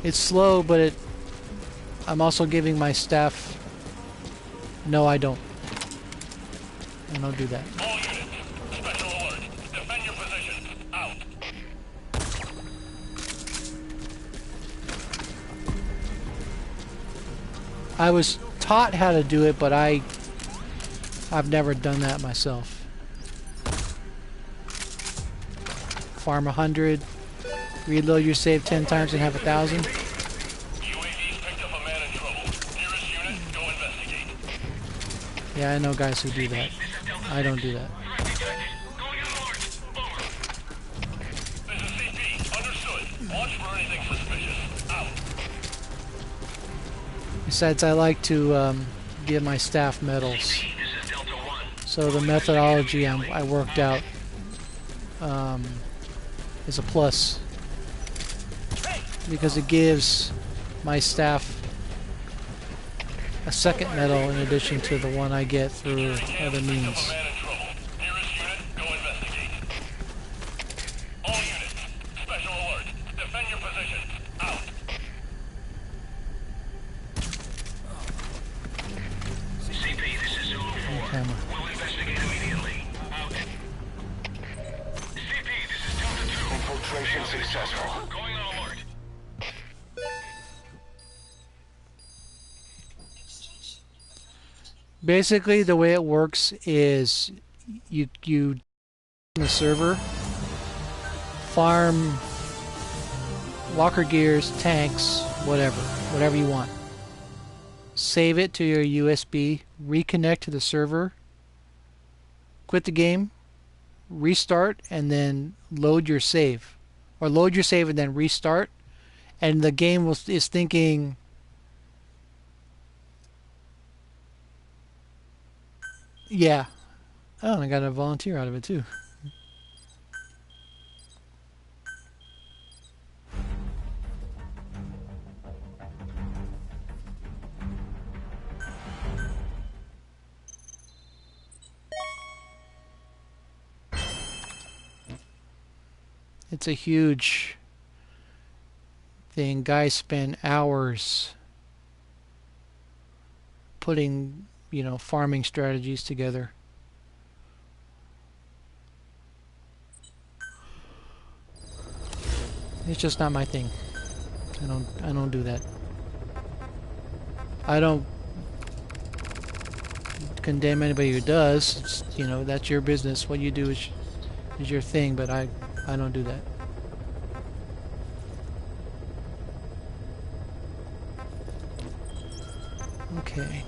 S3: It's slow, but I'm also giving my staff... No, I don't. I don't do that.
S2: All units, special alert. Defend your position. Out.
S3: I was taught how to do it, but I've never done that myself. Farm 100, reload your save 10 times and have 1,000.
S2: UAV's picked up a man in trouble. Nearest unit, go investigate.
S3: Yeah, I know guys who do that. I don't do that.
S2: Going in alert. Over. This is CP. Understood. Watch for anything suspicious. Out.
S3: Besides, I like to give my staff medals. So the methodology I worked out is a plus, because it gives my staff a second medal in addition to the one I get through other means.
S2: Man in trouble. Nearest unit, go investigate.
S3: camera.
S2: We'll investigate immediately. Out. CP, this is Delta 2.
S1: Infiltration successful.
S2: Going on alert.
S3: Basically, the way it works is you the server farm walker gears, tanks, whatever you want. Save it to your USB, reconnect to the server, quit the game, restart, and then load your save. Or load your save and then restart. And the game is thinking, yeah. Oh, and I got a volunteer out of it too. It's a huge thing. Guys spend hours putting, farming strategies together. It's just not my thing. I don't do that. I don't condemn anybody who does. It's, that's your business. What you do is your thing, but I don't do that. Okay.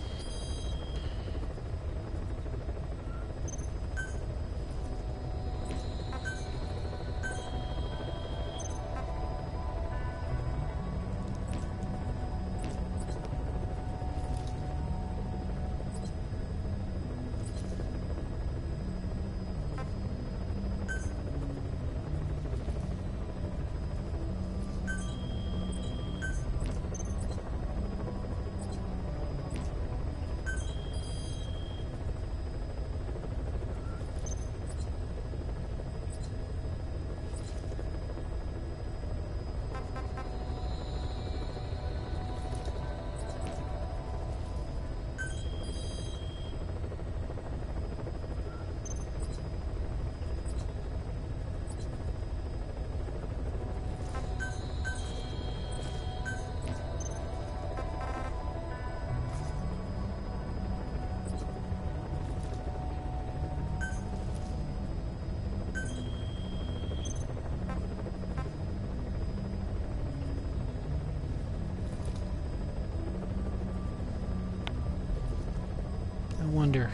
S3: I wonder.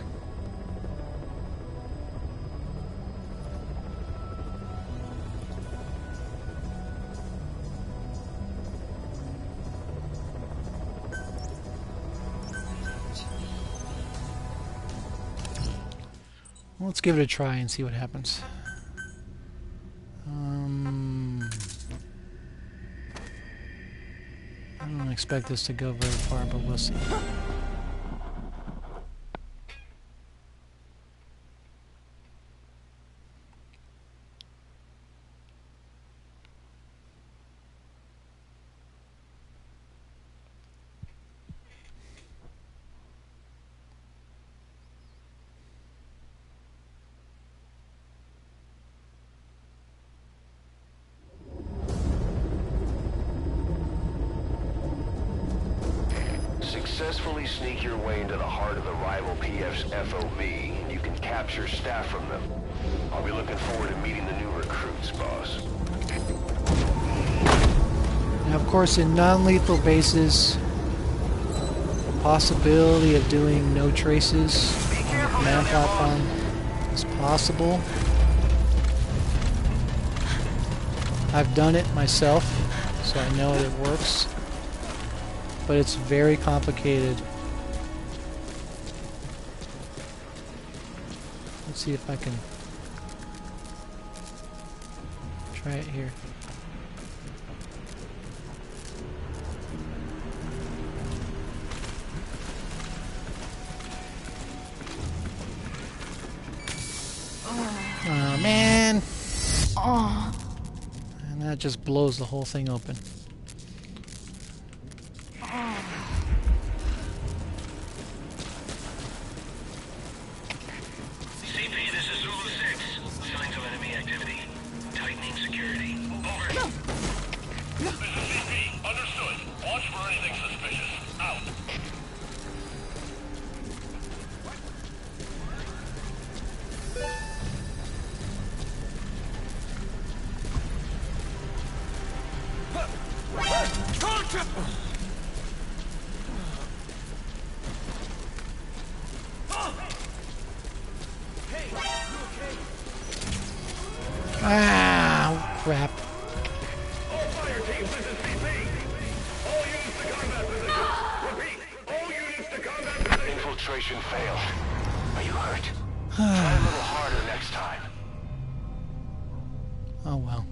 S3: Well, let's give it a try and see what happens. I don't expect this to go very far, but we'll see.
S1: Successfully sneak your way into the heart of the rival PF's FOB, and you can capture staff from them. I'll be looking forward to meeting the new recruits, boss.
S3: Now, of course, in non-lethal bases, the possibility of doing no traces on the command platform is possible. I've done it myself, so I know it works. But it's very complicated. Let's see if I can try it here. Oh man! Oh. And that just blows the whole thing open. Ah, crap.
S2: All fire teams, this is CP. All units to combat position. Repeat, all units to combat position.
S1: Infiltration failed. Are you hurt? Try a little harder next time.
S3: Oh well.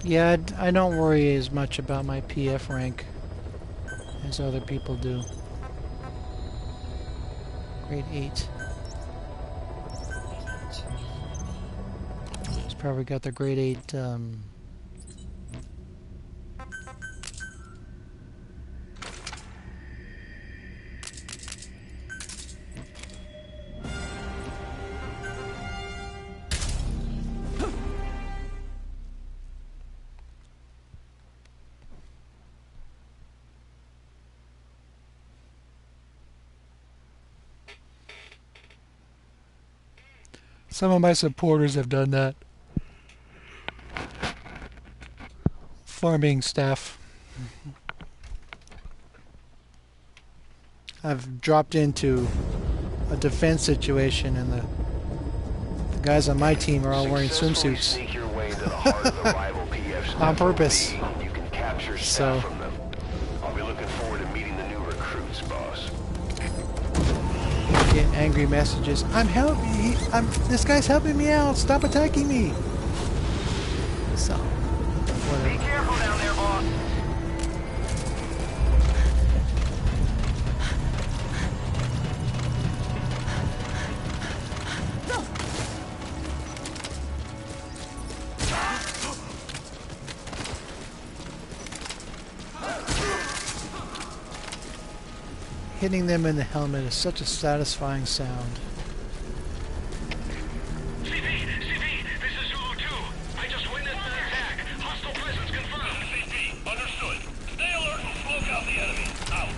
S3: Yeah, I don't worry as much about my PF rank as other people do. Grade 8. He's probably got the grade 8, some of my supporters have done that. Farming staff. I've dropped into a defense situation and the guys on my team are all wearing
S1: Successfully
S3: swimsuits.
S1: sneak your way into the heart of the rival PF's
S3: On purpose.
S1: FOB. You can capture staff from them. I'll be looking forward to meeting the new recruits, boss.
S3: Get angry messages. I'm helping. This guy's helping me out. Stop attacking me. So, whatever.
S2: Careful down there, boss.
S3: Hitting them in the helmet is such a satisfying sound.
S2: CP, this is Zulu 2. I just witnessed an attack. Hostile presence confirmed. CP, understood. Stay alert and smoke out the enemy. Out.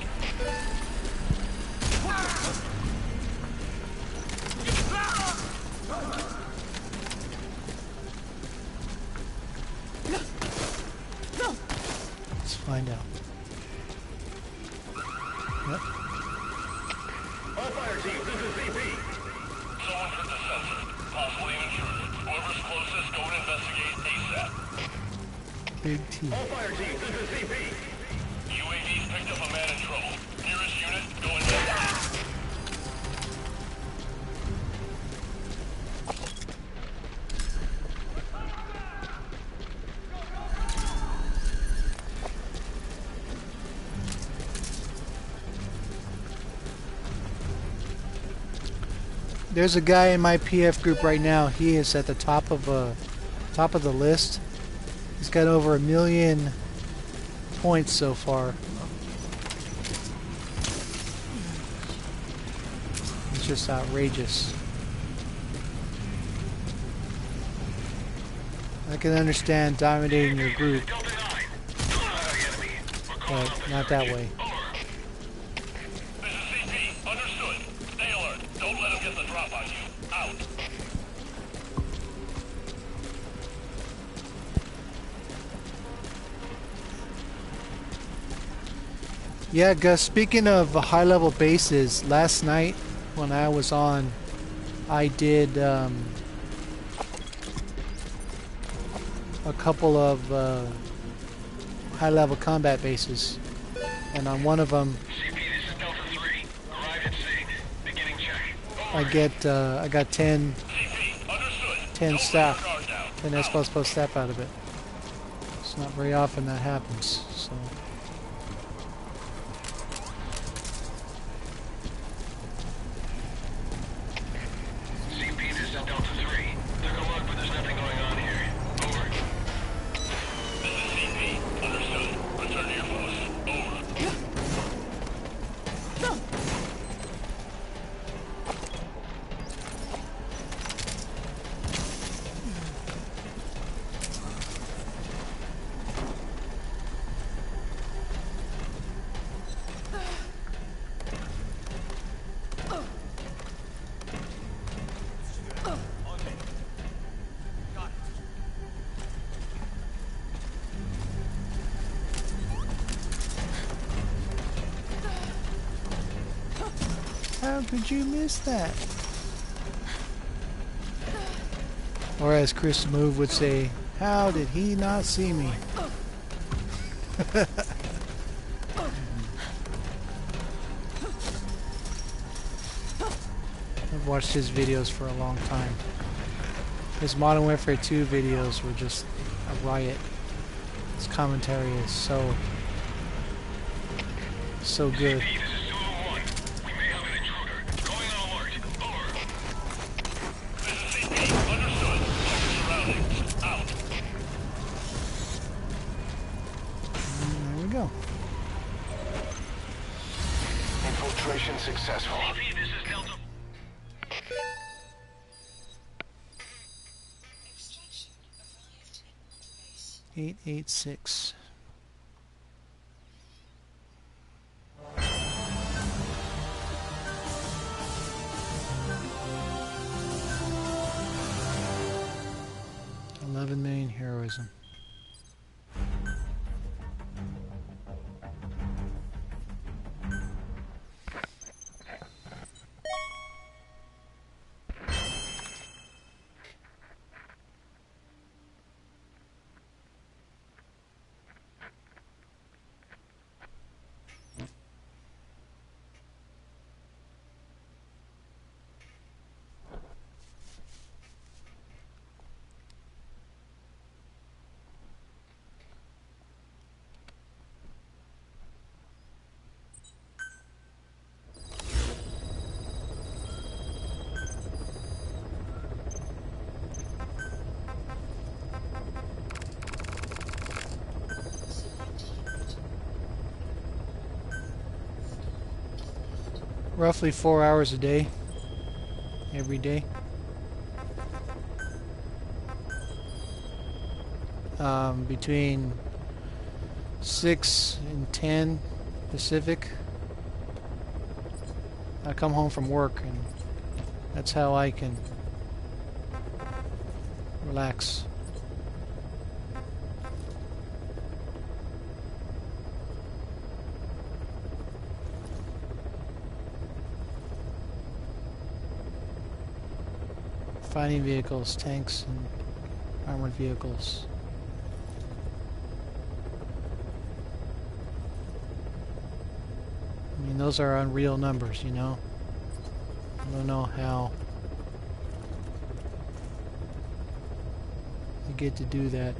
S3: Let's find out. Yep.
S2: All fire teams, this is CP. Someone hit the sensor. Possibly an intruder. Whoever's closest, go and investigate ASAP.
S3: Big T.
S2: All fire teams, this is CP. UAV's picked up a man in trouble. Nearest unit, go investigate.
S3: There's a guy in my PF group right now. He is at the top of the list. He's got over 1 million points so far. It's just outrageous. I can understand dominating your group, but not that way.
S2: This is CP. Understood. Stay alert. Don't let him get the drop on you. Out.
S3: Yeah, Gus, speaking of high-level bases, last night when I was on, I did a couple of high-level combat bases, and on one of them
S2: CP, this is Delta 3. Arrived at scene. Beginning check.
S3: I got 10
S2: CP, understood.
S3: 10
S2: Don't
S3: staff,
S2: let your guard down.
S3: 10 S++ staff out of it. It's not very often that happens, so.
S2: CP, this is Delta 3. Took a look, but there's nothing going on here.
S3: could you miss that? Or as Chris Move would say, how did he not see me? I've watched his videos for a long time. His Modern Warfare 2 videos were just a riot. His commentary is so good.
S2: This is 201. We may have an intruder. Going on alert. Over. This is CP. Understood. Check your surroundings. Out.
S3: There we go.
S1: Infiltration successful.
S2: CP, this is Delta.
S4: Extraction arrived in base.
S3: 886. $11 million heroism. Roughly 4 hours a day, every day. Between 6 and 10 Pacific. I come home from work and that's how I can relax. Fighting vehicles, tanks, and armored vehicles. I mean, those are unreal numbers, you know? I don't know how you get to do that.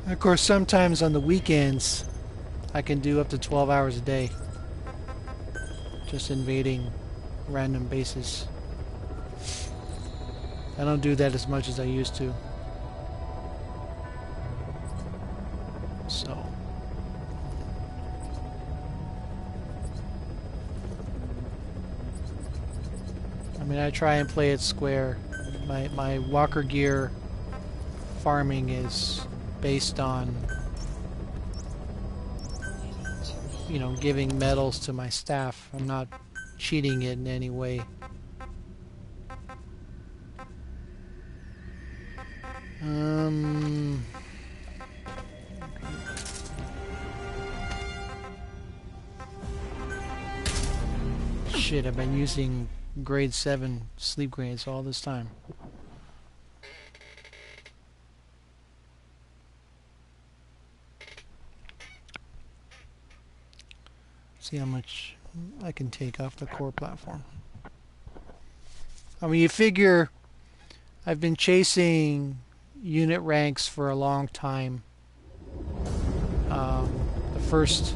S3: Of course, sometimes on the weekends, I can do up to 12 hours a day. Just invading random bases. I don't do that as much as I used to. So. I mean, I try and play it square. My Walker Gear farming is based on, you know, giving medals to my staff. I'm not cheating it in any way. Shit, I've been using grade 7 sleep grenades all this time. See how much I can take off the core platform. I mean, you figure I've been chasing unit ranks for a long time. The first...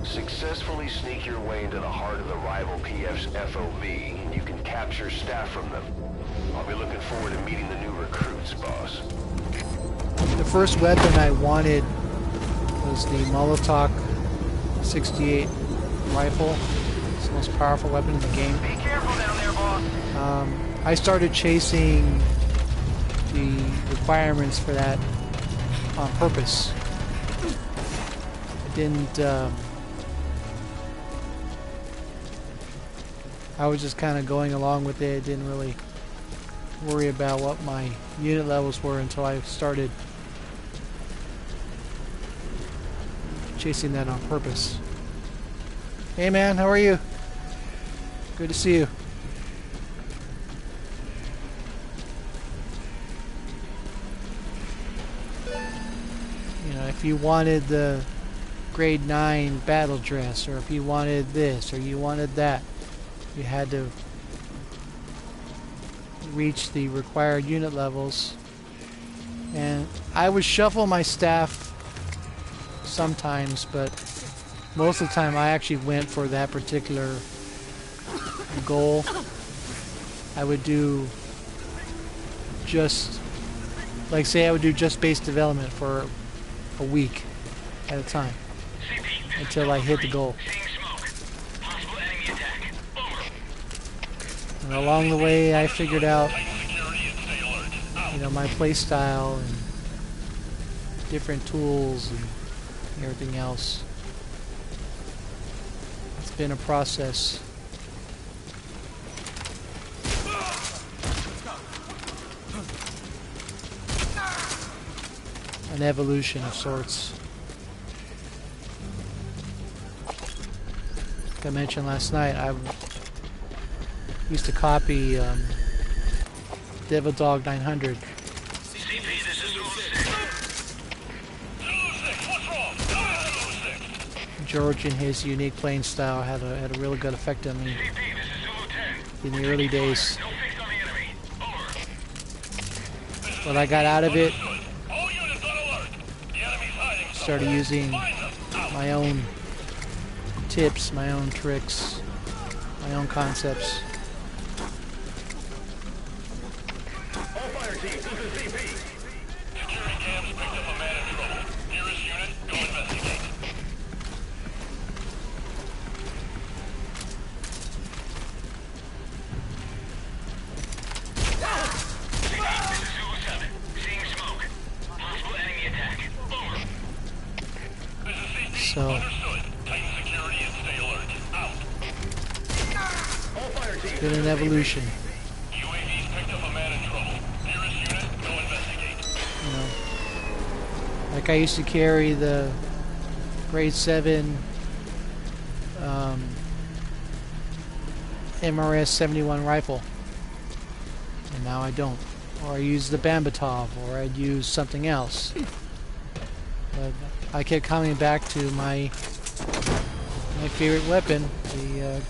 S1: Successfully sneak your way into the heart of the rival PF's FOB, and you can capture staff from them. I'll be looking forward to meeting the new recruits, boss.
S3: The first weapon I wanted was the Molotov 68 rifle. It's the most powerful weapon in the game.
S2: Be careful down there, boss.
S3: I started chasing the requirements for that on purpose. I didn't... I was just kind of going along with it. Didn't really worry about what my unit levels were until I started chasing that on purpose. Hey man, how are you? Good to see you. You know, if you wanted the grade 9 battle dress, or if you wanted this, or you wanted that, you had to reach the required unit levels. And I would shuffle my staff sometimes, but most of the time I actually went for that particular goal. I would do just, like say I would do just base development for a week at a time until I hit the goal. And along the way I figured out, you know, my play style and different tools and everything else. It's been a process. An evolution of sorts. Like I mentioned last night, I used to copy Devil Dog 900. George, in his unique playing style, had a really good effect on me in the early days. But I got out of it, started using my own tips, my own tricks, my own concepts. So, it's been an evolution. You know, like I used to carry the grade 7 MRS 71 rifle, and now I don't. Or I use the Bambatov, or I'd use something else. But I kept coming back to my favorite weapon, the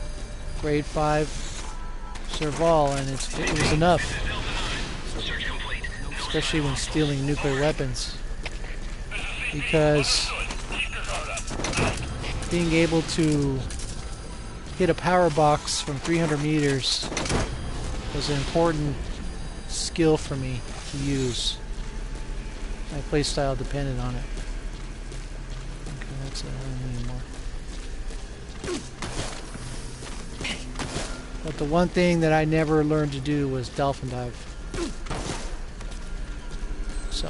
S3: grade 5 Serval, and it was enough. Especially when stealing nuclear weapons. Because being able to hit a power box from 300 meters was an important skill for me to use. My playstyle depended on it. Okay, that's it. I don't need more. But the one thing that I never learned to do was dolphin dive. So,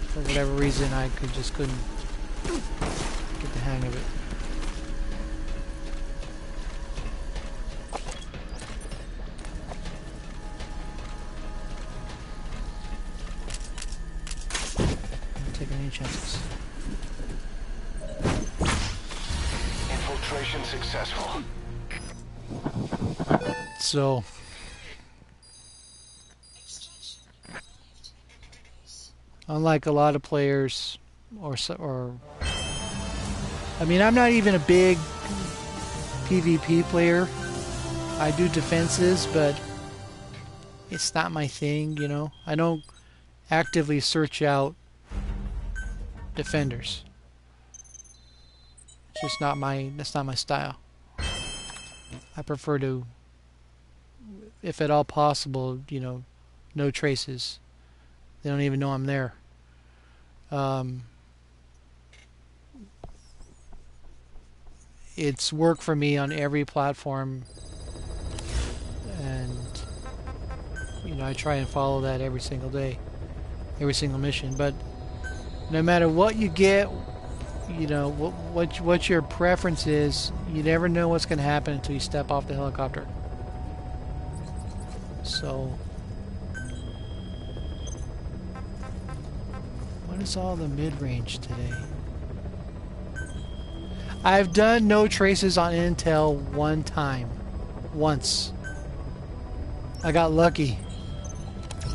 S3: for whatever reason, I just couldn't get the hang of it. Any chances.
S1: Infiltration successful.
S3: So, unlike a lot of players, I mean, I'm not even a big PvP player. I do defenses, but it's not my thing, you know. I don't actively search out defenders. It's just not that's not my style. I prefer to, if at all possible, you know, no traces. They don't even know I'm there. It's work for me on every platform, and you know, I try and follow that every single day, every single mission. But no matter what you get, you know, what your preference is, you never know what's going to happen until you step off the helicopter. So, what is all the mid-range today? I've done no traces on Intel one time. Once. I got lucky.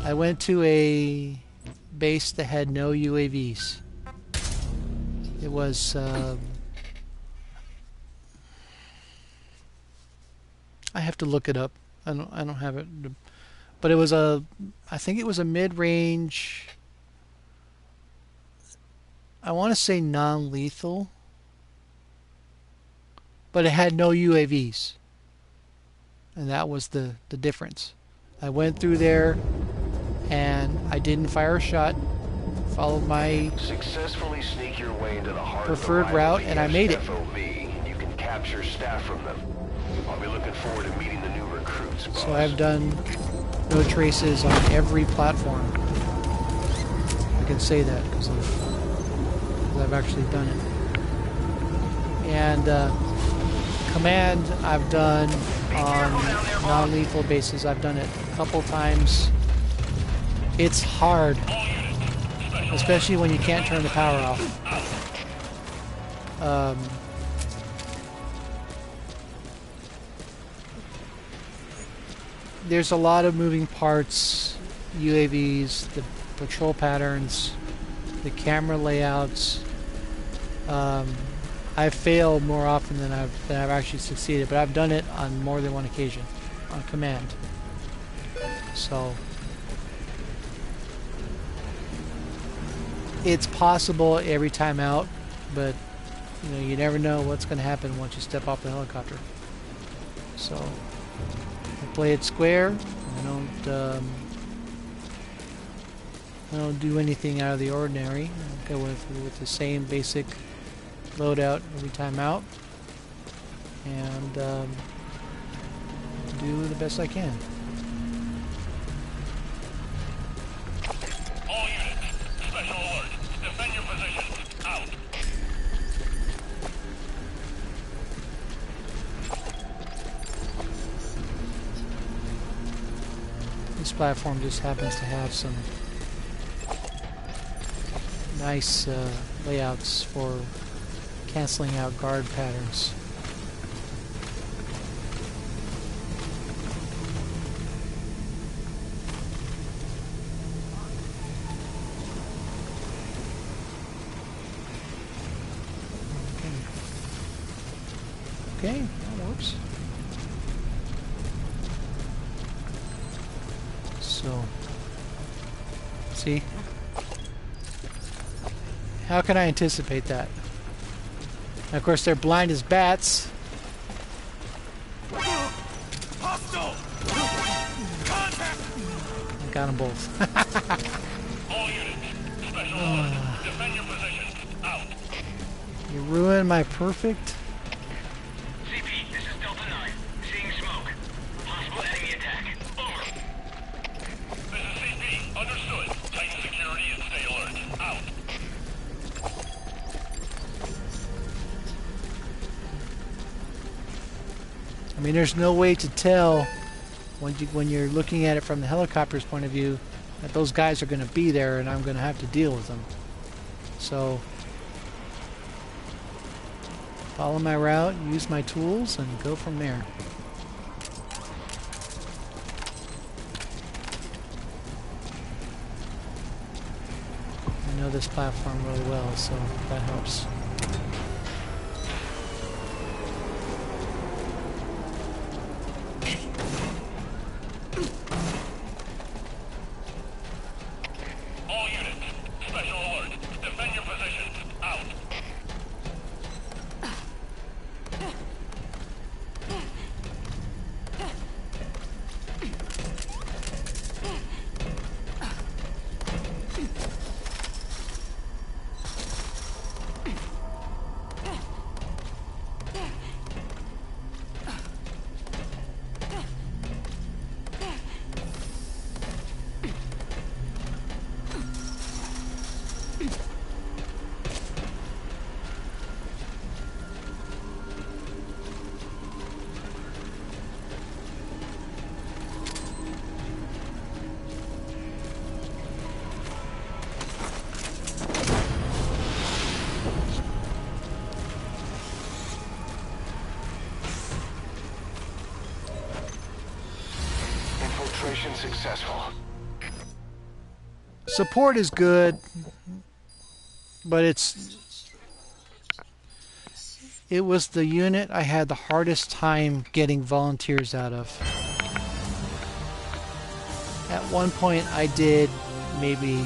S3: I went to a base that had no UAVs. It was I have to look it up. I don't have it, but it was I think it was a mid-range, I want to say non-lethal, but it had no UAVs. And that was the difference. I went through there and I didn't fire a shot. Followed my
S1: Successfully sneak your way into the heart
S3: preferred
S1: of the
S3: route, and I made it.
S1: FOB, and you can capture staff from them. I'll be looking forward to meeting the new recruits, boss.
S3: So I've done no traces on every platform. I can say that because I've actually done it. And command I've done on non-lethal bases. I've done it a couple times. It's hard, especially when you can't turn the power off. There's a lot of moving parts, UAVs, the patrol patterns, the camera layouts. I've failed more often than I've actually succeeded, but I've done it on more than one occasion on command. So it's possible every time out, but you know, you never know what's going to happen once you step off the helicopter. So I play it square. I don't do anything out of the ordinary. I go with the same basic loadout every time out, and do the best I can.
S2: All units, special alert. Defend your positions. Out.
S3: This platform just happens to have some nice layouts for canceling out guard patterns. Okay, that works. So, see? How can I anticipate that? And of course, they're blind as bats.
S2: Hostile! Contact!
S3: I got them both.
S2: All units, special alert. Defend your positions. Out.
S3: You ruined my perfect.
S2: CP, this is Delta 9. Seeing smoke. Possible enemy attack. Over. This is CP. Understood. Tighten security and stay alert. Out.
S3: I mean, there's no way to tell when you're looking at it from the helicopter's point of view that those guys are going to be there and I'm going to have to deal with them. So, follow my route, use my tools, and go from there. I know this platform really well, so that helps.
S2: All units, special alert. Defend your positions. Out.
S1: Mission successful.
S3: Support is good, but it was the unit I had the hardest time getting volunteers out of. At one point I did maybe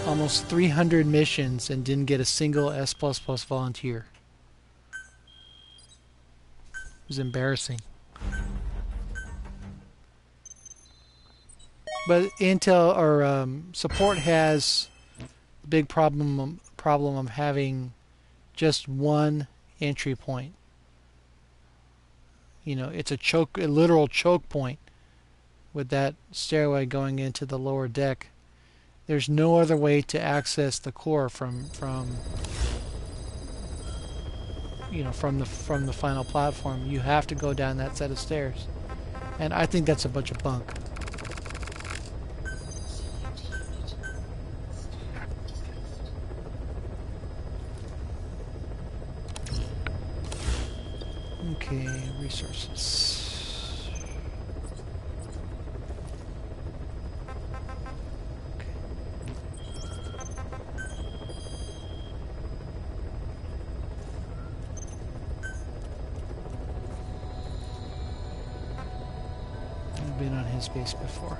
S3: almost 300 missions and didn't get a single S++ volunteer. It was embarrassing. But Intel or support has the big problem of having just one entry point. You know, it's a literal choke point with that stairway going into the lower deck. There's no other way to access the core from the final platform. You have to go down that set of stairs, and I think that's a bunch of bunk. Okay, resources. Okay. I've been on his base before.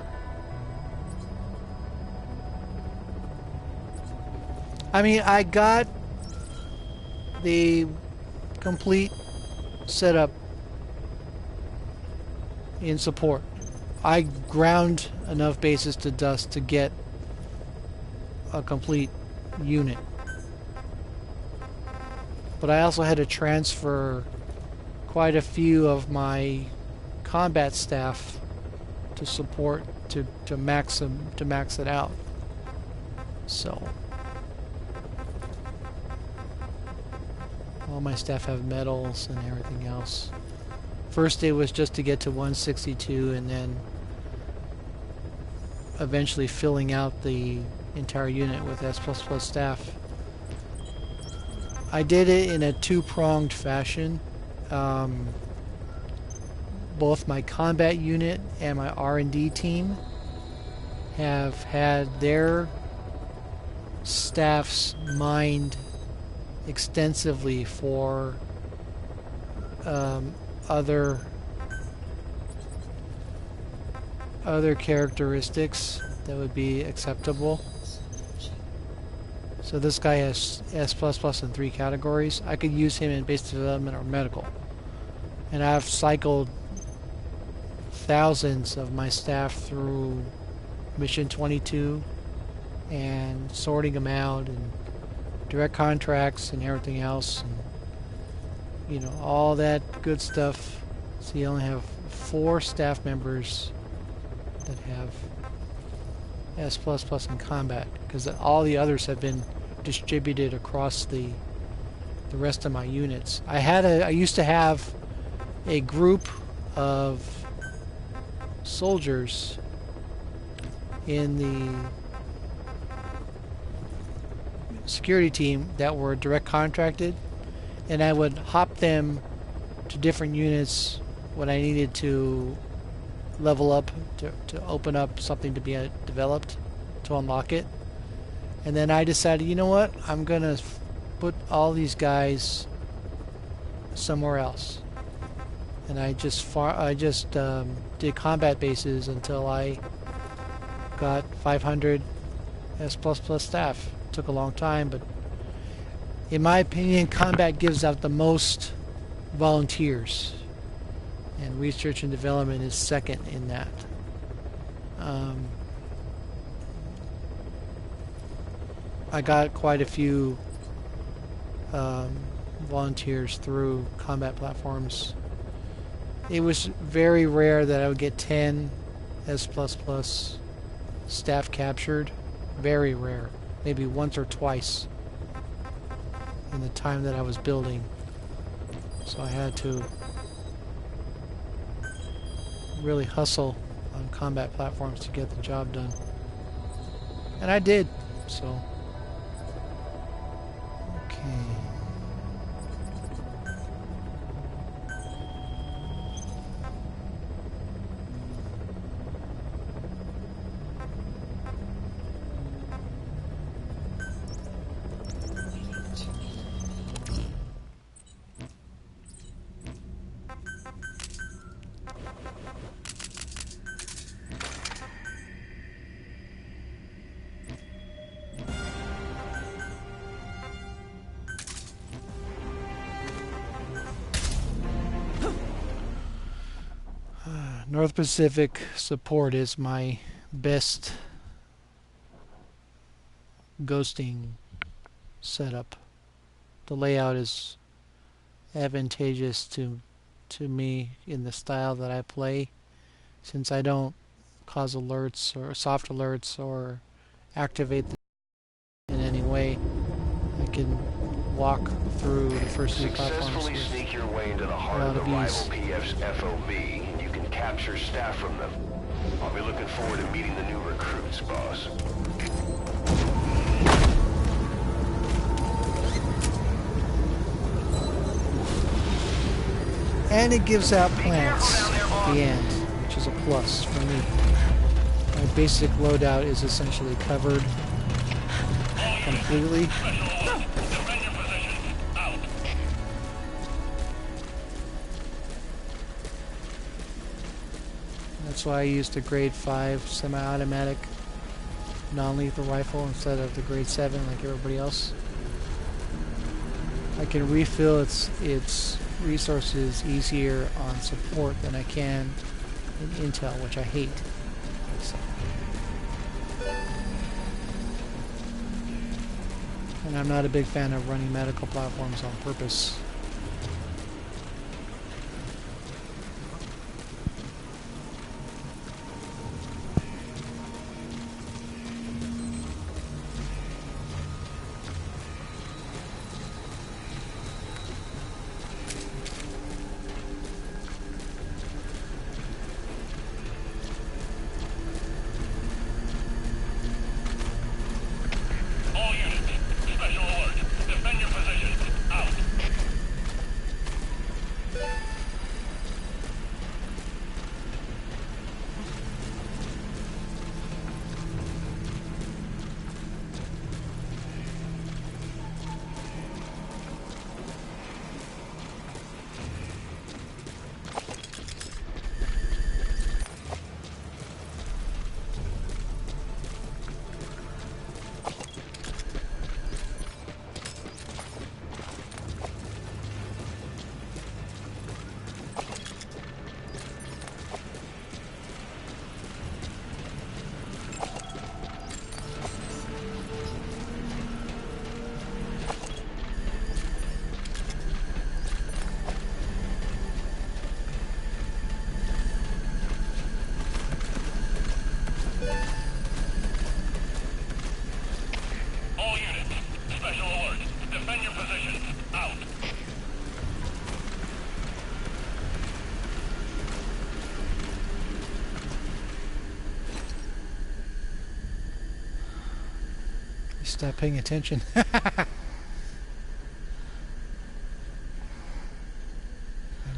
S3: I mean, I got the complete setup in support. I ground enough bases to dust to get a complete unit. But I also had to transfer quite a few of my combat staff to support to max it out. So all my staff have medals and everything else. First it was just to get to 162 and then eventually filling out the entire unit with S++ staff. I did it in a two-pronged fashion. Both my combat unit and my R&D team have had their staffs mined extensively for other characteristics that would be acceptable. So this guy has S++ in 3 categories. I could use him in base development or medical. And I've cycled thousands of my staff through Mission 22 and sorting them out and direct contracts and everything else, and you know, all that good stuff. So you only have 4 staff members that have S++ in combat, because all the others have been distributed across the rest of my units. I used to have a group of soldiers in the security team that were direct contracted, and I would hop them to different units when I needed to level up to open up something to be developed, to unlock it. And then I decided, you know what, I'm gonna put all these guys somewhere else, and I just did combat bases until I got 500 S++ staff. Took a long time, but in my opinion, combat gives out the most volunteers, and research and development is second in that. I got quite a few volunteers through combat platforms. It was very rare that I would get 10 S++ staff captured. Very rare. Maybe once or twice in the time that I was building. So I had to really hustle on combat platforms to get the job done. And I did, so. Okay. North Pacific support is my best ghosting setup. The layout is advantageous to me in the style that I play, since I don't cause alerts or soft alerts or activate the in any way. I can walk through the first few platforms
S1: Successfully
S3: with
S1: sneak your way into the heart
S3: a
S1: of
S3: lot
S1: the
S3: of
S1: rival
S3: ease.
S1: PF's FOB, and you can capture staff from them. I'll be looking forward to meeting the new recruits, boss.
S3: And it gives out plants at the end, which is a plus for me. My basic loadout is essentially covered completely.
S2: Defend your positions. Out.
S3: That's why I used a grade 5 semi-automatic non-lethal rifle instead of the grade 7 like everybody else. I can refill its resources easier on support than I can in intel, which I hate. So. And I'm not a big fan of running medical platforms on purpose.
S2: All units. Special alert. Defend your positions. Out. All units. Special alert. Defend your positions. Out.
S3: Stop paying attention. I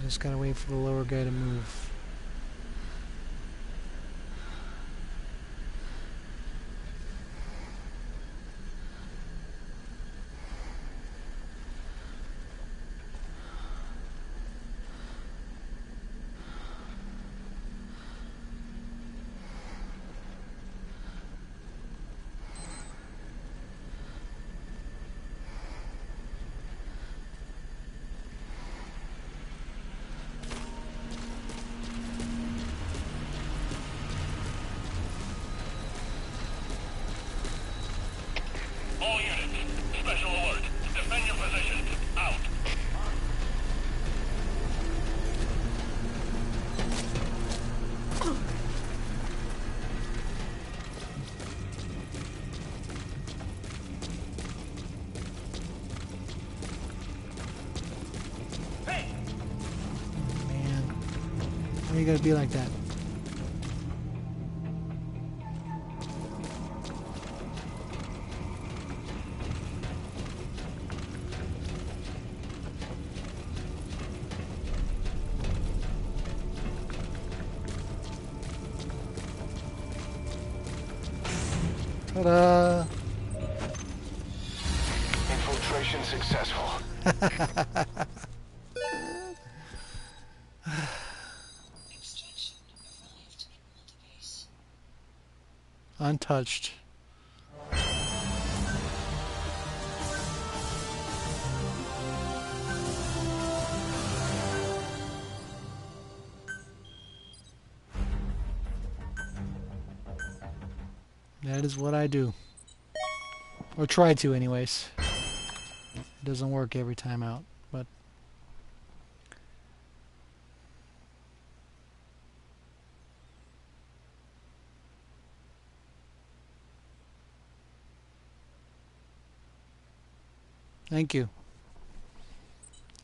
S3: just gotta wait for the lower guy to move.
S2: All units. Special alert. Defend your positions. Out.
S3: Man, why you gotta be like that? Ta-da!
S1: Infiltration successful.
S4: Extraction arrived in multibase.
S3: Untouched. That is what I do. Or try to, anyways. It doesn't work every time out, but... Thank you.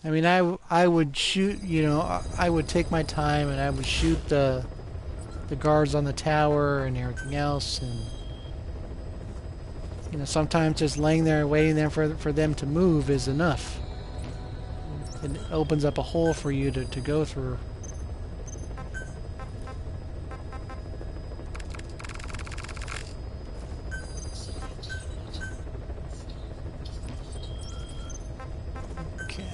S3: I mean, I would shoot, you know, I would take my time and I would shoot the guards on the tower and everything else, and you know, sometimes just laying there and waiting there for them to move is enough. It opens up a hole for you to go through. Okay.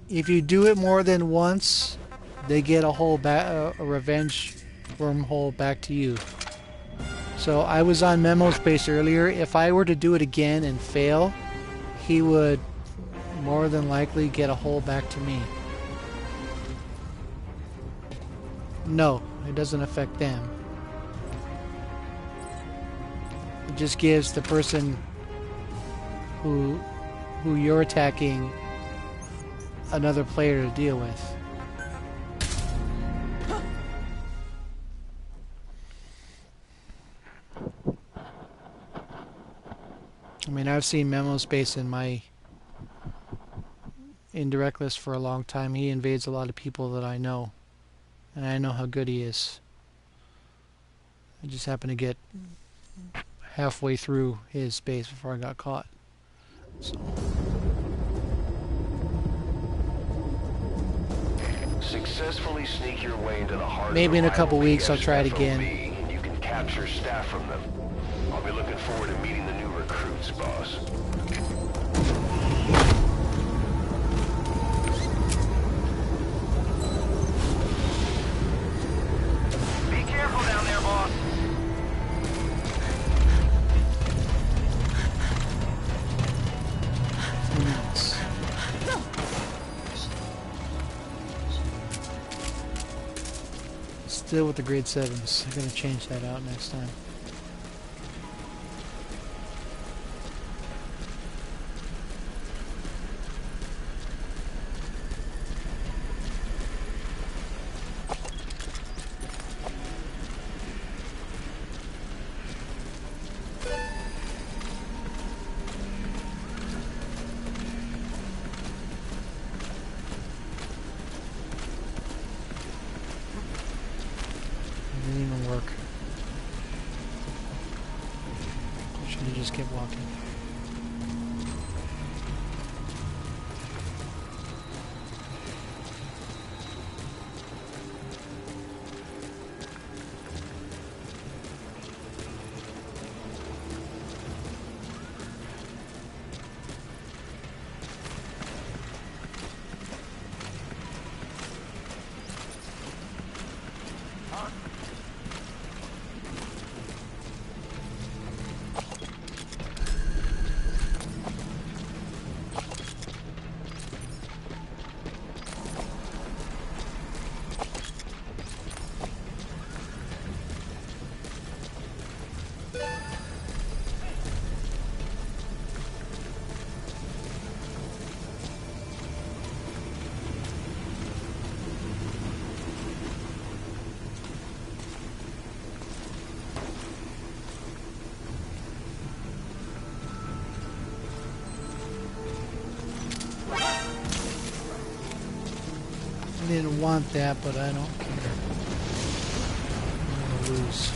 S3: If you do it more than once, they get a whole a revenge wormhole back to you. So I was on Memo Space earlier. If I were to do it again and fail, he would more than likely get a hole back to me. No, it doesn't affect them. It just gives the person who you're attacking another player to deal with. I mean, I've seen Memo Space in my indirect list for a long time. He invades a lot of people that I know, and I know how good he is. I just happened to get halfway through his space before I got caught. So.
S1: Successfully sneak your way into the heart
S3: Maybe
S1: of
S3: in
S1: the
S3: a couple
S1: rival
S3: weeks I'll try it
S1: PF's
S3: again.
S1: FOB, and you can capture staff from them. I'll be looking forward to meeting the new recruits, boss.
S2: Be careful down there, boss.
S3: Still with the grade 7s. I'm going to change that out next time. Didn't even work. Should have just kept walking. I didn't want that, but I don't care. I'm gonna lose.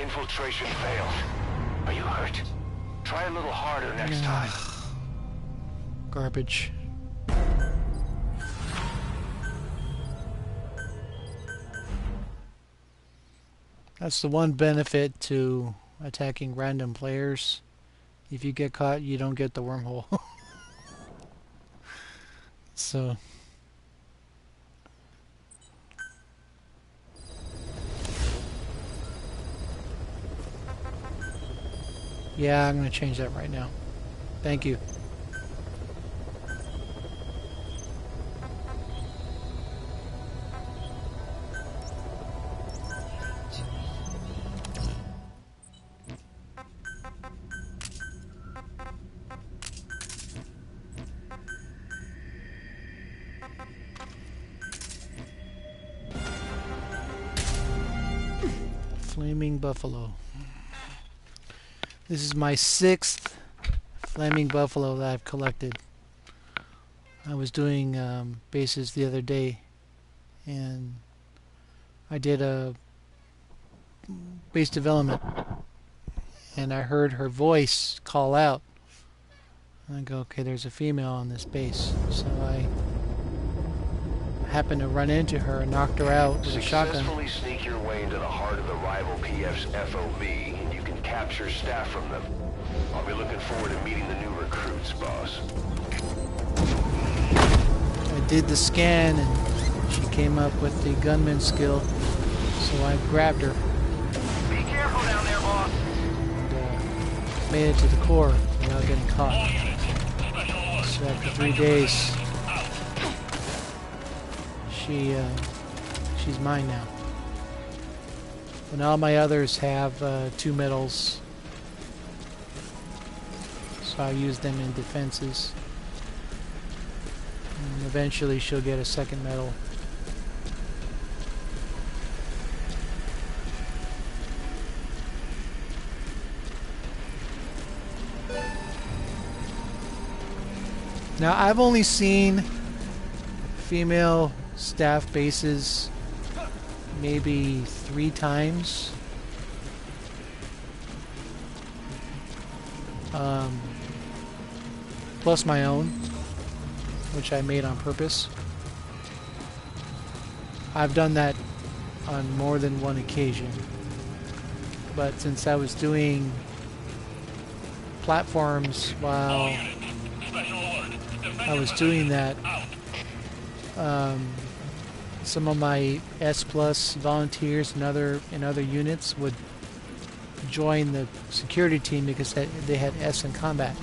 S1: Infiltration failed. Are you hurt? Try a little harder next time.
S3: Garbage. That's the one benefit to attacking random players. If you get caught, you don't get the wormhole. So... yeah, I'm going to change that right now. Thank you. Flaming Buffalo. This is my 6th Flaming Buffalo that I've collected. I was doing bases the other day, and I did a base development, and I heard her voice call out. And I go, okay, there's a female on this base. So I happened to run into her and knocked her out with a shotgun.
S1: Successfully sneak your way into the heart of the rival PF's FOB, and you can capture staff from them. I'll be looking forward to meeting the new recruits, boss.
S3: I did the scan, and she came up with the gunman skill, so I grabbed her.
S2: Be careful down there, boss.
S3: And made it to the core without getting caught. So after 3 days, she's mine now. And all my others have 2 medals, so I use them in defenses. And eventually she'll get a 2nd medal. Now I've only seen female staff bases maybe 3 times. Plus my own, which I made on purpose. I've done that on more than one occasion. But since I was doing platforms while I was doing that, some of my S Plus volunteers and other units would join the security team because they had S in combat.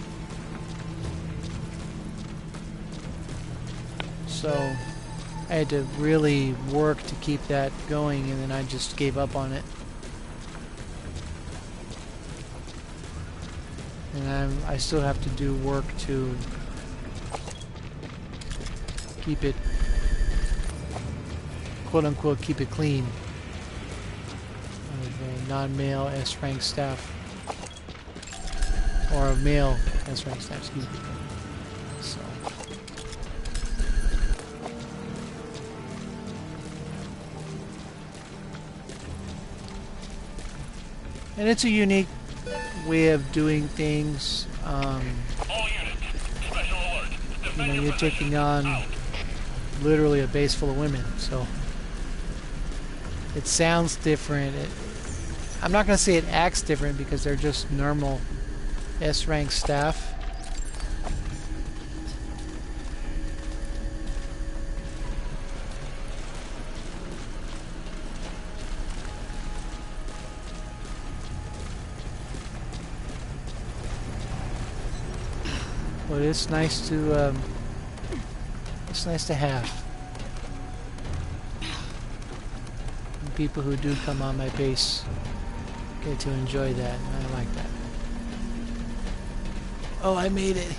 S3: So I had to really work to keep that going, and then I just gave up on it. And I still have to do work to keep it, quote unquote, keep it clean of non-male S-rank staff, or of male S-rank staff, excuse me. So. And it's a unique way of doing things. You know, you're taking on literally a base full of women, so it sounds different. I'm not going to say it acts different because they're just normal S-rank staff. But it's nice to have. And people who do come on my base get to enjoy that, and I like that. Oh, I made it.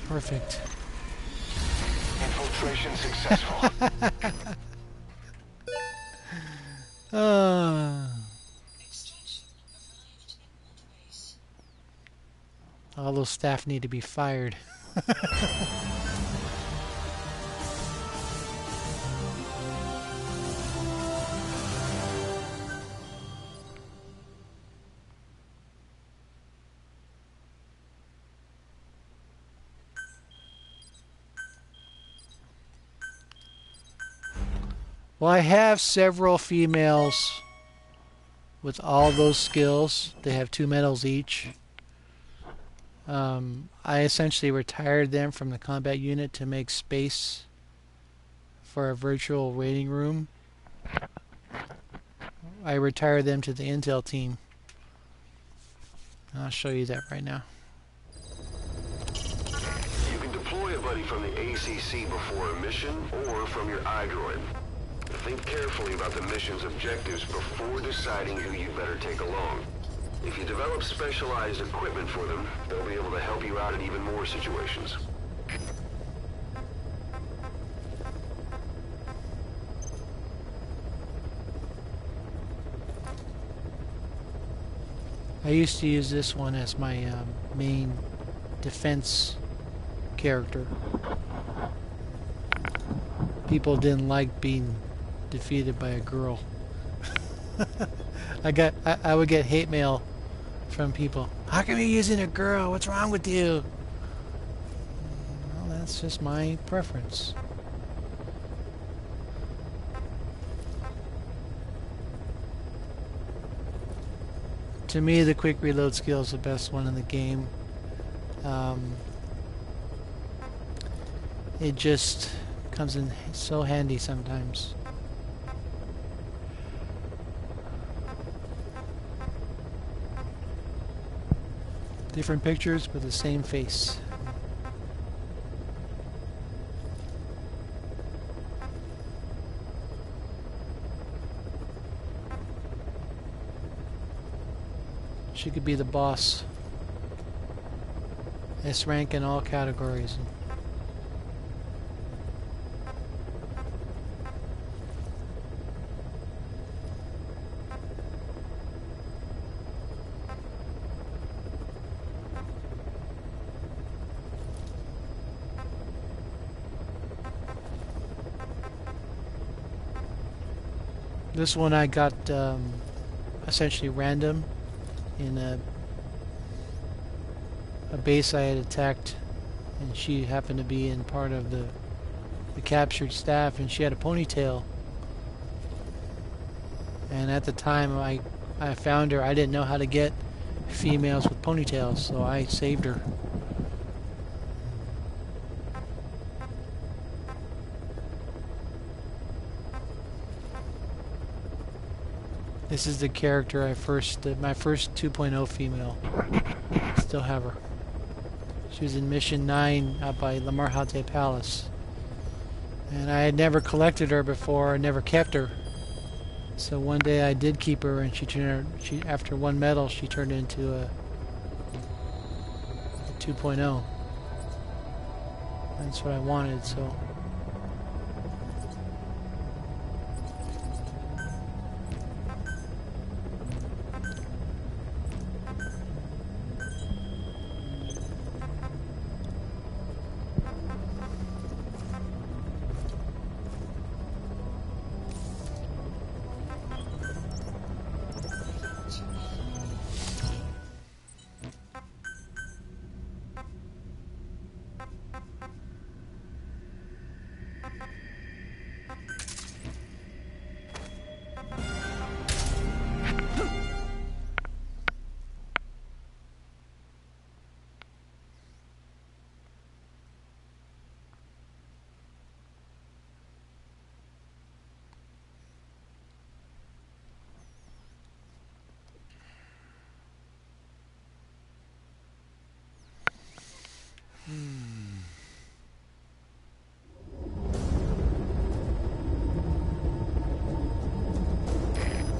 S3: Perfect.
S1: Infiltration successful.
S4: Extraction arrived in multibase.
S3: All those staff need to be fired. Well, I have several females with all those skills. They have 2 medals each. I essentially retired them from the combat unit to make space for a virtual waiting room. I retired them to the intel team. I'll show you that right now.
S1: You can deploy a buddy from the ACC before a mission or from your iDroid. Think carefully about the mission's objectives before deciding who you'd better take along. If you develop specialized equipment for them, they'll be able to help you out in even more situations.
S3: I used to use this one as my main defense character. People didn't like being defeated by a girl. I would get hate mail from people. How come you're using a girl? What's wrong with you? Well, that's just my preference. To me, the quick reload skill is the best one in the game. It just comes in so handy sometimes. Different pictures with the same face. She could be the boss. S rank in all categories. This one I got essentially random in a base I had attacked, and she happened to be in part of the captured staff, and she had a ponytail. And at the time I found her, I didn't know how to get females with ponytails, so I saved her. This is the character my first 2.0 female. Still have her. She was in Mission 9 out by Lamarhate Palace. And I had never collected her before, I never kept her. So one day I did keep her, and after 1 medal she turned into a 2.0. That's what I wanted, so.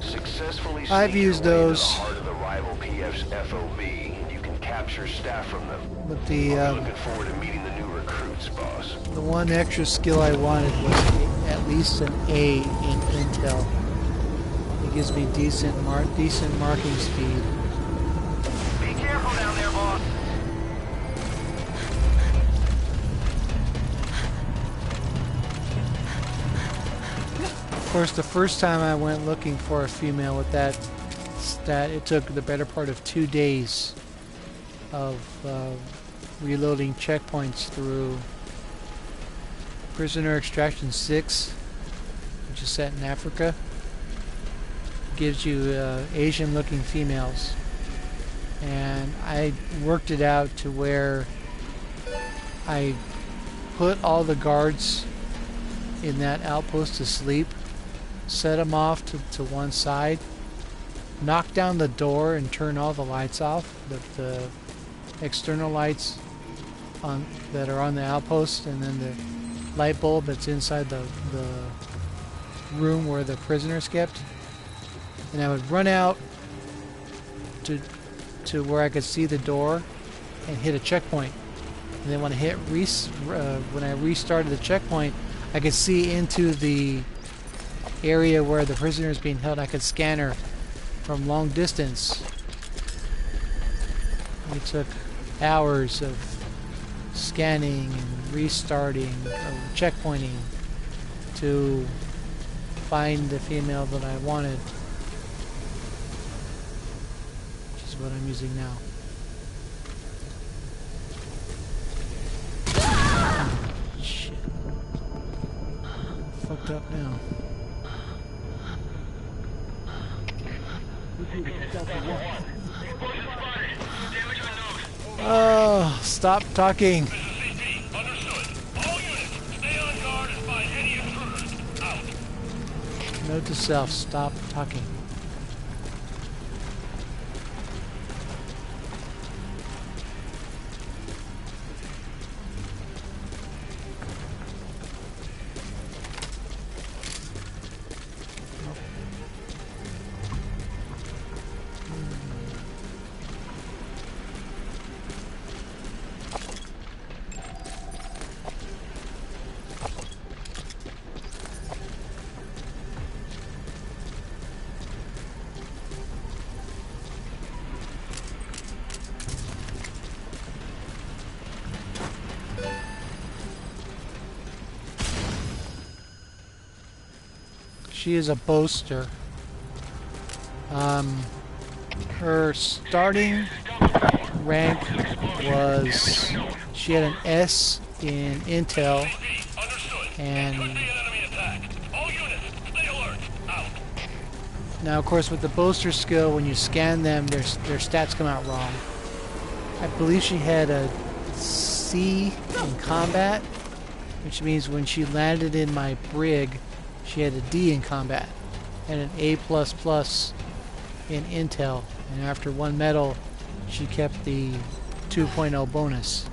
S1: Successfully
S3: I've
S1: sneak
S3: used
S1: your way into
S3: those.
S1: the heart of the rival PF's FOB, and you can capture capture staff from them.
S3: But
S1: I'm looking forward to meeting the new recruits, boss.
S3: the one extra skill I wanted was at least an A in Intel. It gives me decent marking speed.
S2: Be careful down there, boss.
S3: Of course, the first time I went looking for a female with that stat, it took the better part of 2 days of reloading checkpoints through Prisoner Extraction 6, which is set in Africa. Gives you Asian-looking females, and I worked it out to where I put all the guards in that outpost to sleep, set them off to one side, knock down the door and turn all the lights off, the external lights that are on the outpost, and then the light bulb that's inside the room where the prisoners kept. And I would run out to where I could see the door and hit a checkpoint. And then when I restarted the checkpoint, I could see into the area where the prisoner is being held. I could scan her from long distance. It took hours of scanning and restarting or checkpointing to find the female that I wanted, which is what I'm using now. Shit. Fucked up now. Oh, stop talking. Note to self, stop talking. She is a boaster. Her starting rank was, she had an S in Intel, and now of course with the boaster skill, when you scan them, their stats come out wrong. I believe she had a C in combat, which means when she landed in my brig, she had a D in combat and an A++ in Intel, and after one medal she kept the 2.0 bonus.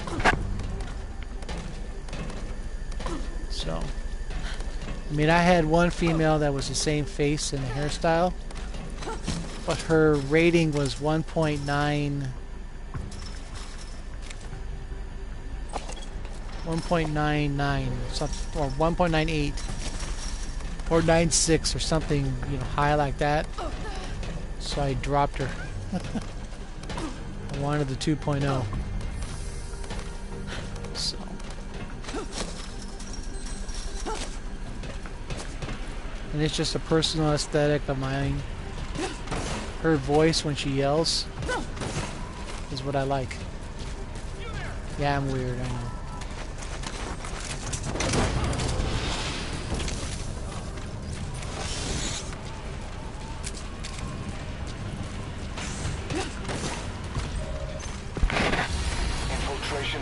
S3: So, I mean, I had one female that was the same face and hairstyle, but her rating was 1.99 something, or 1.98 or 96 or something, you know, high like that. So I dropped her. I wanted the 2.0. So. And it's just a personal aesthetic of mine. Her voice when she yells is what I like. Yeah, I'm weird, I know.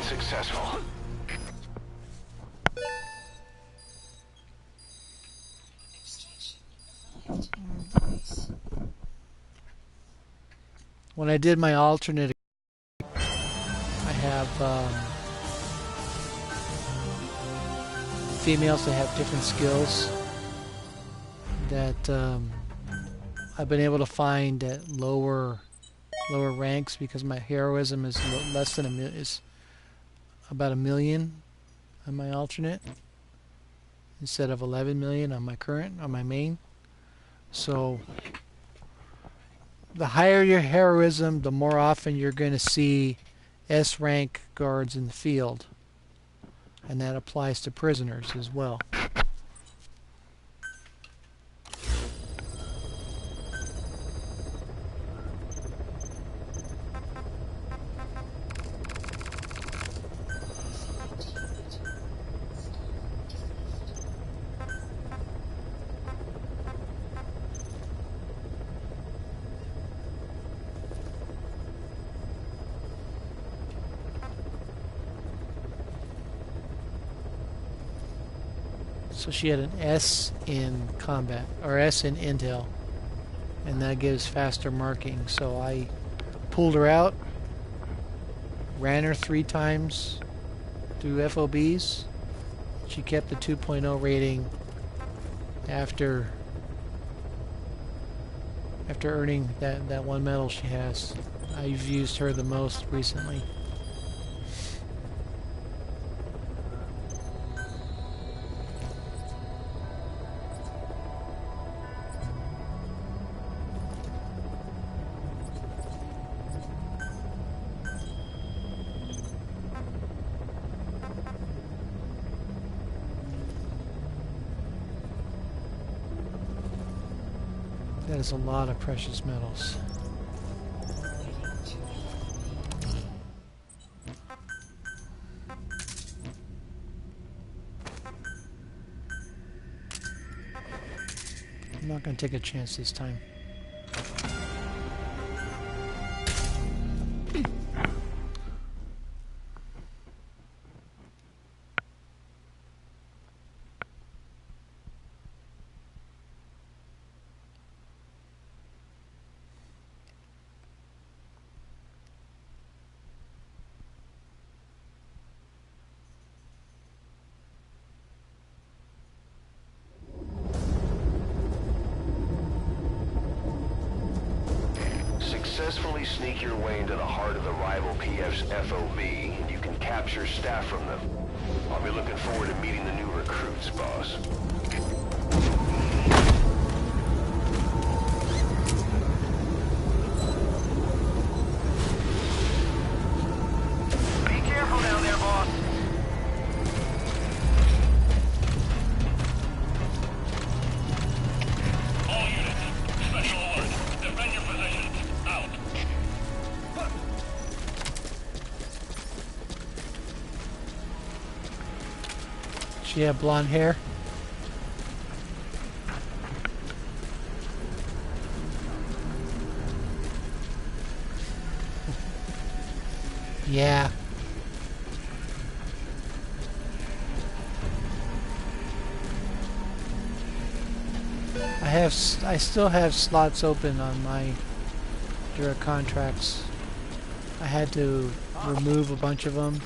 S1: Successful.
S3: When I did my alternate, I have females that have different skills that I've been able to find at lower lower ranks because my heroism is less than is about 1 million on my alternate instead of 11 million on my main. So the higher your heroism, the more often you're going to see S rank guards in the field, and that applies to prisoners as well. So she had an S in combat, or S in intel, and that gives faster marking. So I pulled her out, ran her 3 times through FOBs. She kept the 2.0 rating after earning that 1 medal she has. I've used her the most recently. That is a lot of precious metals. I'm not going to take a chance this time.
S1: Successfully sneak your way into the heart of the rival PF's FOB, and you can capture staff from them. I'll be looking forward to meeting the new recruits, boss.
S2: Be careful down there, boss. All units, special alert. Defend your positions. Out.
S3: She had blonde hair. Yeah. I still have slots open on my direct contracts. I had to remove a bunch of them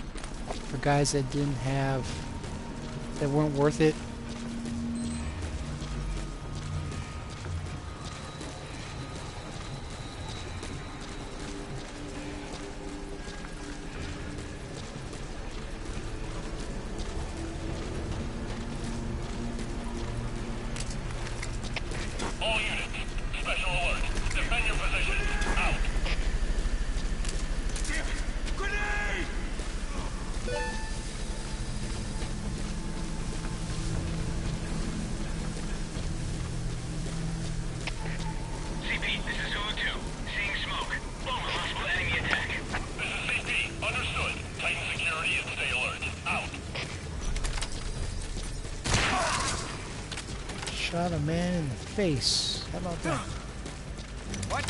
S3: for guys that weren't worth it.
S2: All units, special alert. Defend your positions. Out. Grenade! CP, this is Zulu 2. Seeing smoke. Over possible enemy attack. This is CP. Understood. Tighten security and stay alert. Out.
S3: Shot a man in the face. How about that?
S2: What?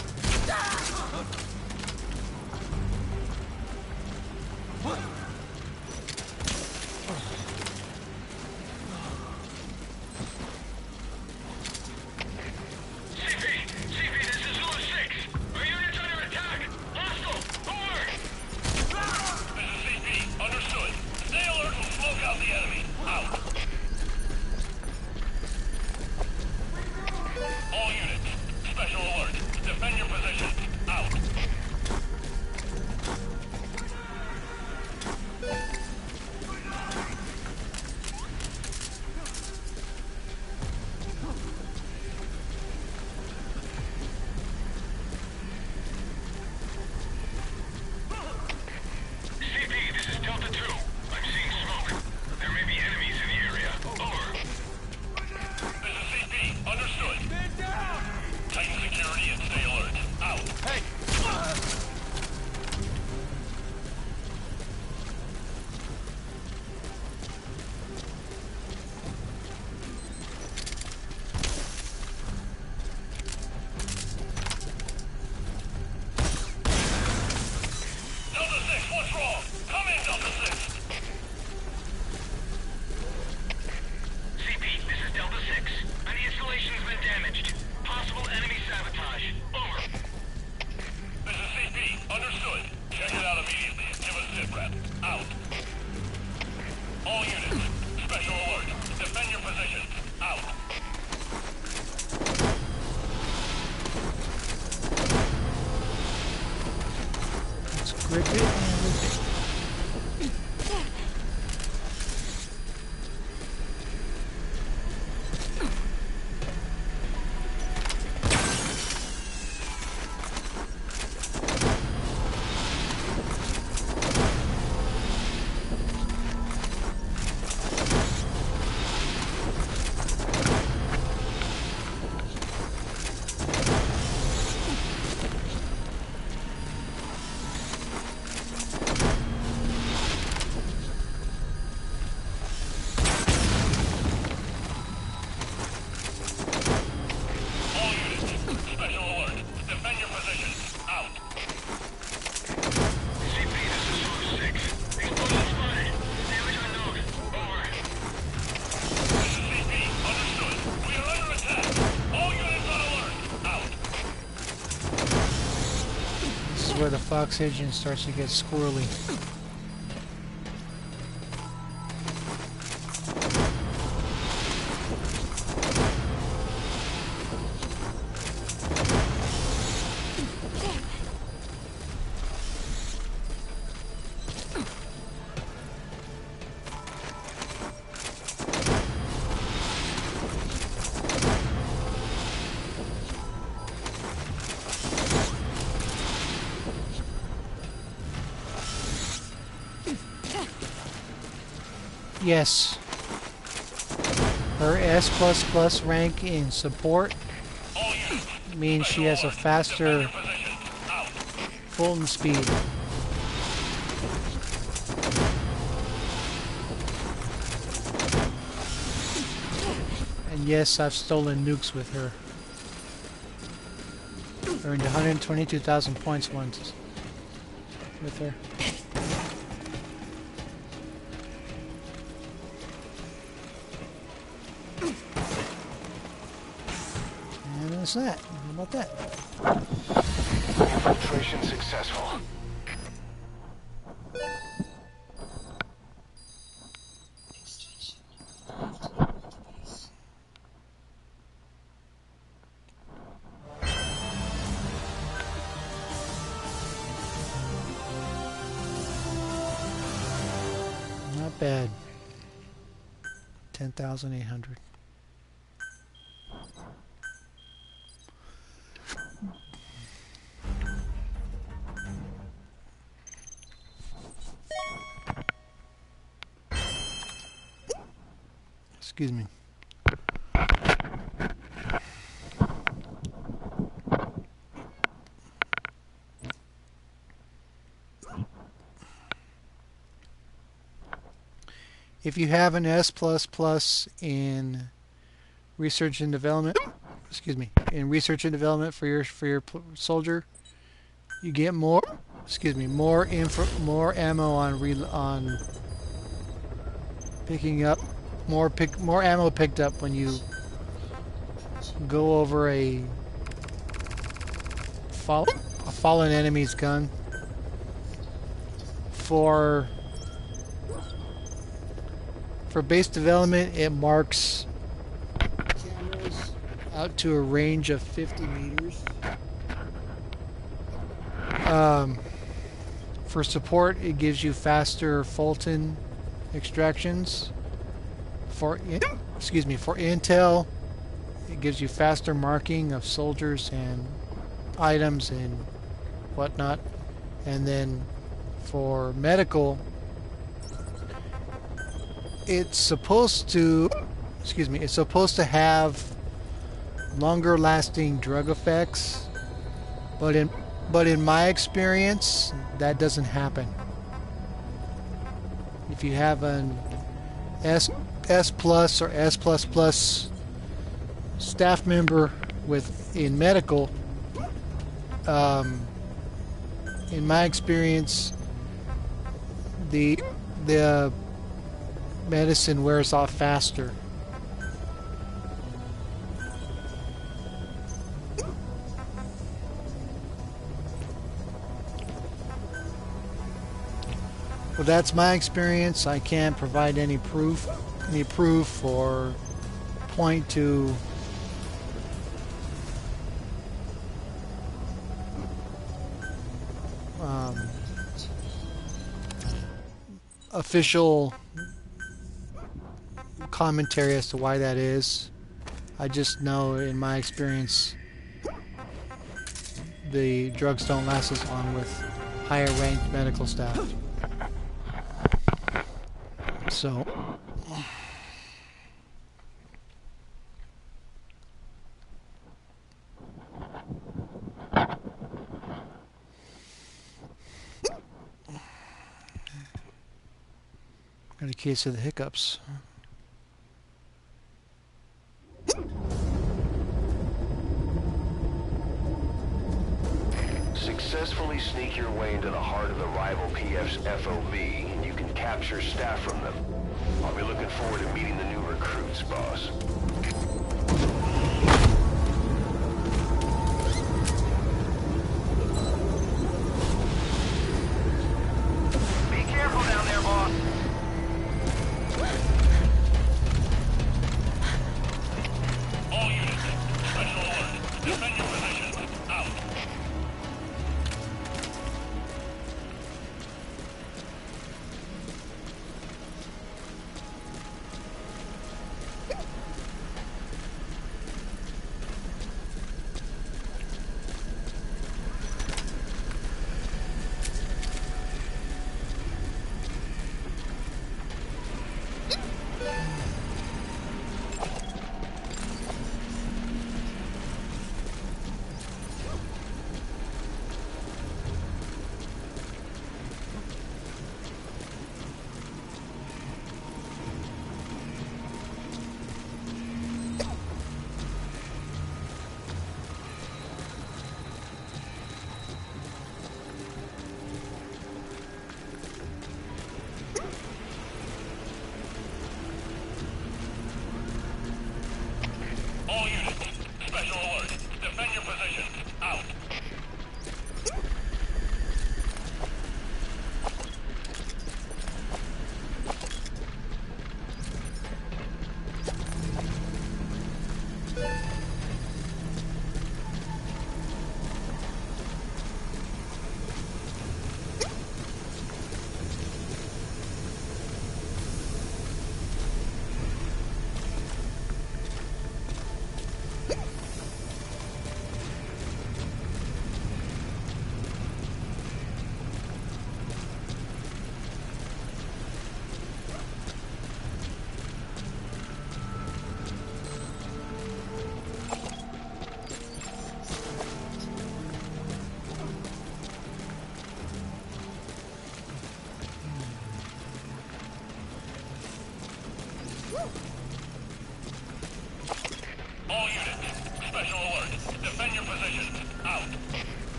S2: CP, this is Zulu 6. Our unit's under attack. Hostile. Over. This is CP. Understood. Stay alert and smoke out the enemy. Out. All units, special alert. Defend your positions. Out.
S3: where the fox engine starts to get squirrely. Yes. Her S++ rank in support means she has a faster Fulton speed. And yes, I've stolen nukes with her. Earned 122,000 points once with her. And that's that. How about that?
S1: Infiltration successful.
S4: Extraction of database.
S3: Not bad. 10,800. Excuse me. If you have an S++ in research and development, excuse me, in research and development for your soldier, you get more, more ammo on picking up more ammo picked up when you go over a fallen enemy's gun. For base development, it marks cameras out to a range of 50 meters. For support, it gives you faster Fulton extractions. For intel, it gives you faster marking of soldiers and items and whatnot. And then for medical, it's supposed to have longer lasting drug effects, but in my experience, that doesn't happen. If you have an S+ or S++ staff member in medical, in my experience, the medicine wears off faster. Well, that's my experience. I can't provide any proof or point to official commentary as to why that is. I just know in my experience the drugs don't last as long with higher ranked medical staff. So got a case of the hiccups.
S1: Successfully sneak your way into the heart of the rival PF's FOB, and you can capture staff from them. I'll be looking forward to meeting the new recruits, boss.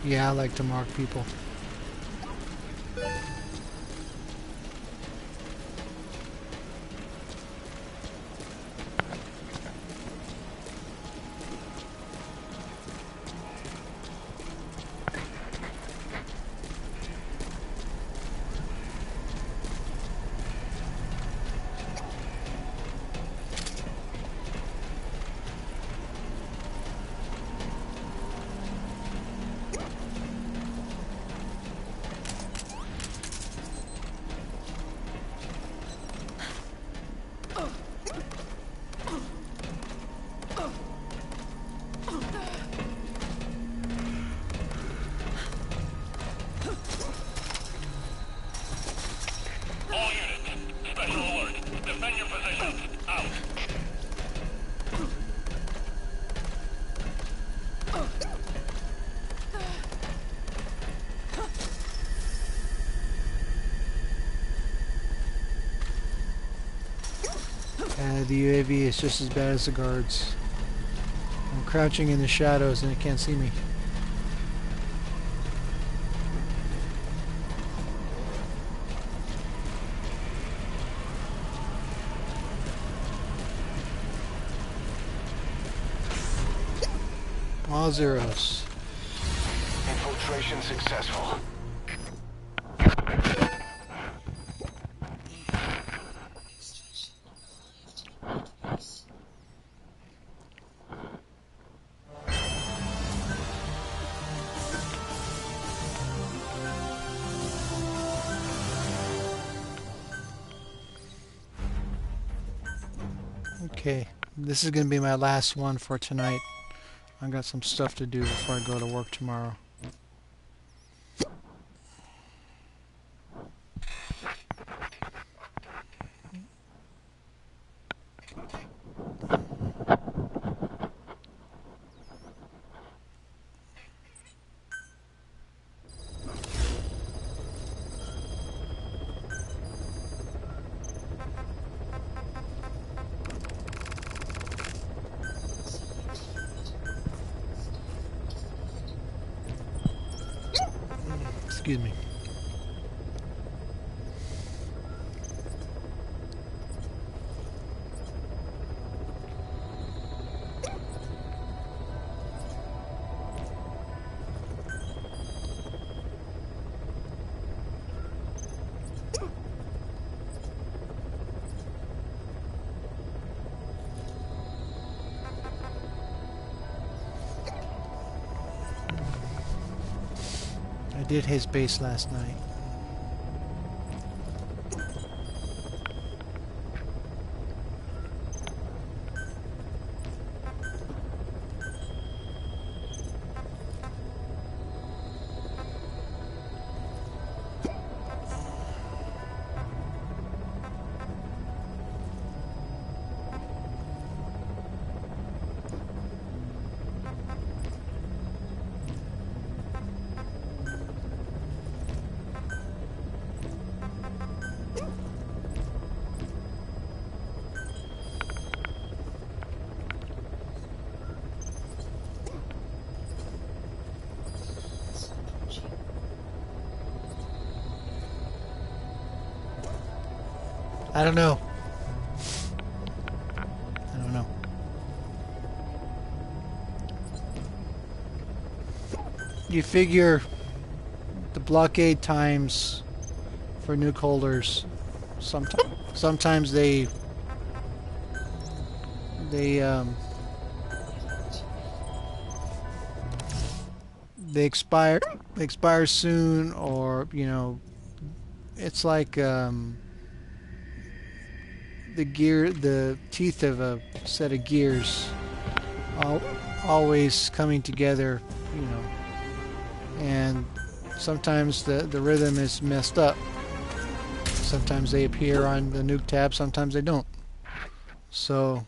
S3: Yeah, I like to mark people.
S2: All units, special alert. Defend your positions. Out.
S3: The UAV is just as bad as the guards. I'm crouching in the shadows and it can't see me. All zeros.
S1: Infiltration successful.
S4: Extraction of 5 degrees.
S3: Okay, this is going to be my last one for tonight. I got some stuff to do before I go to work tomorrow. Excuse me. I did his base last night. I don't know. I don't know. You figure the blockade times for nuke holders, sometimes they expire soon, or it's like the teeth of a set of gears, always coming together, and sometimes the rhythm is messed up. Sometimes they appear on the nuke tab, sometimes they don't. So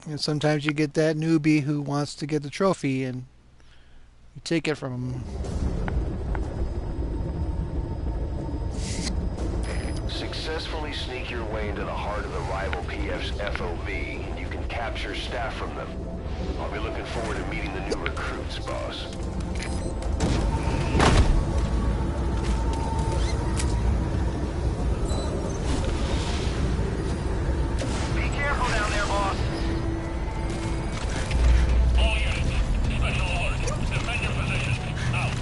S3: and sometimes you get that newbie who wants to get the trophy and you take it from him.
S1: successfully sneak your way into the heart of the rival PF's FOB, you can capture staff from them. I'll be looking forward to meeting the new recruits, boss.
S2: Be careful down there, boss. All units, special alert. Defend your positions. Out.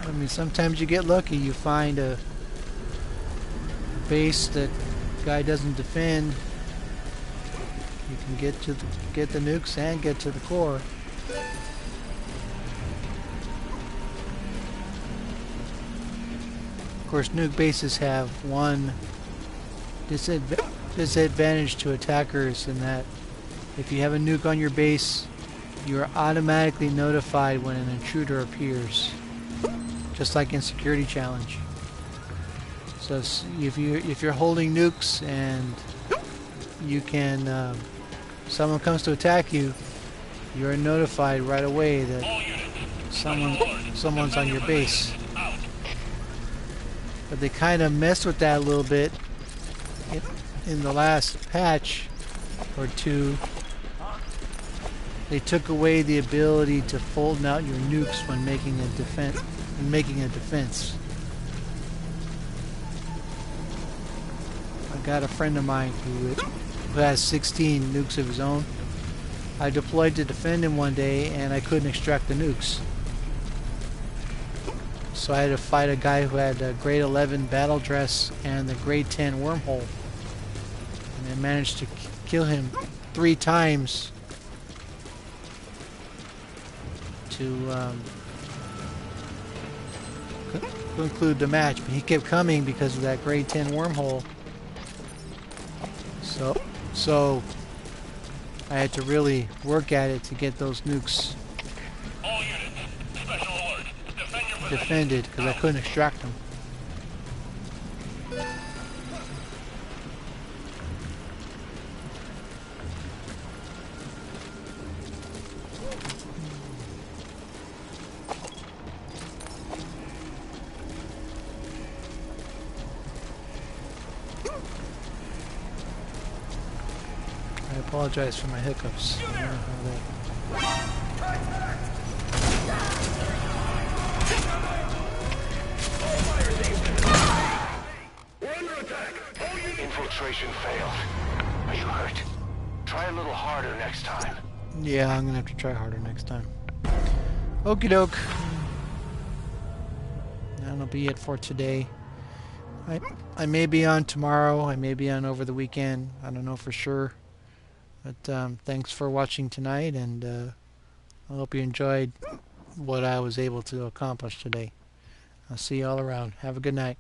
S3: I mean, sometimes you get lucky. You find a base that guy doesn't defend. You can get the nukes and get to the core. Of course, nuke bases have one disadvantage to attackers in that if you have a nuke on your base, you are automatically notified when an intruder appears, just like in Security Challenge. So if you're holding nukes and you can someone comes to attack you, you are notified right away that someone's on your base. But they kind of messed with that a little bit in the last patch or two. They took away the ability to fold out your nukes when making a defense. I got a friend of mine who has 16 nukes of his own. I deployed to defend him one day and I couldn't extract the nukes. So I had to fight a guy who had a grade 11 battle dress and the grade 10 wormhole. And I managed to kill him 3 times to conclude the match. But he kept coming because of that grade 10 wormhole. So I had to really work at it to get those nukes
S2: All units, special alert. Defend your positions.
S3: defended because I couldn't extract them. I apologize for my hiccups. I don't know how
S1: Infiltration failed. Are you hurt? Try a little harder next time.
S3: Yeah, I'm gonna have to try harder next time. Okie doke. That'll be it for today. I may be on tomorrow. I may be on over the weekend. I don't know for sure. But thanks for watching tonight, and I hope you enjoyed what I was able to accomplish today. I'll see you all around. Have a good night.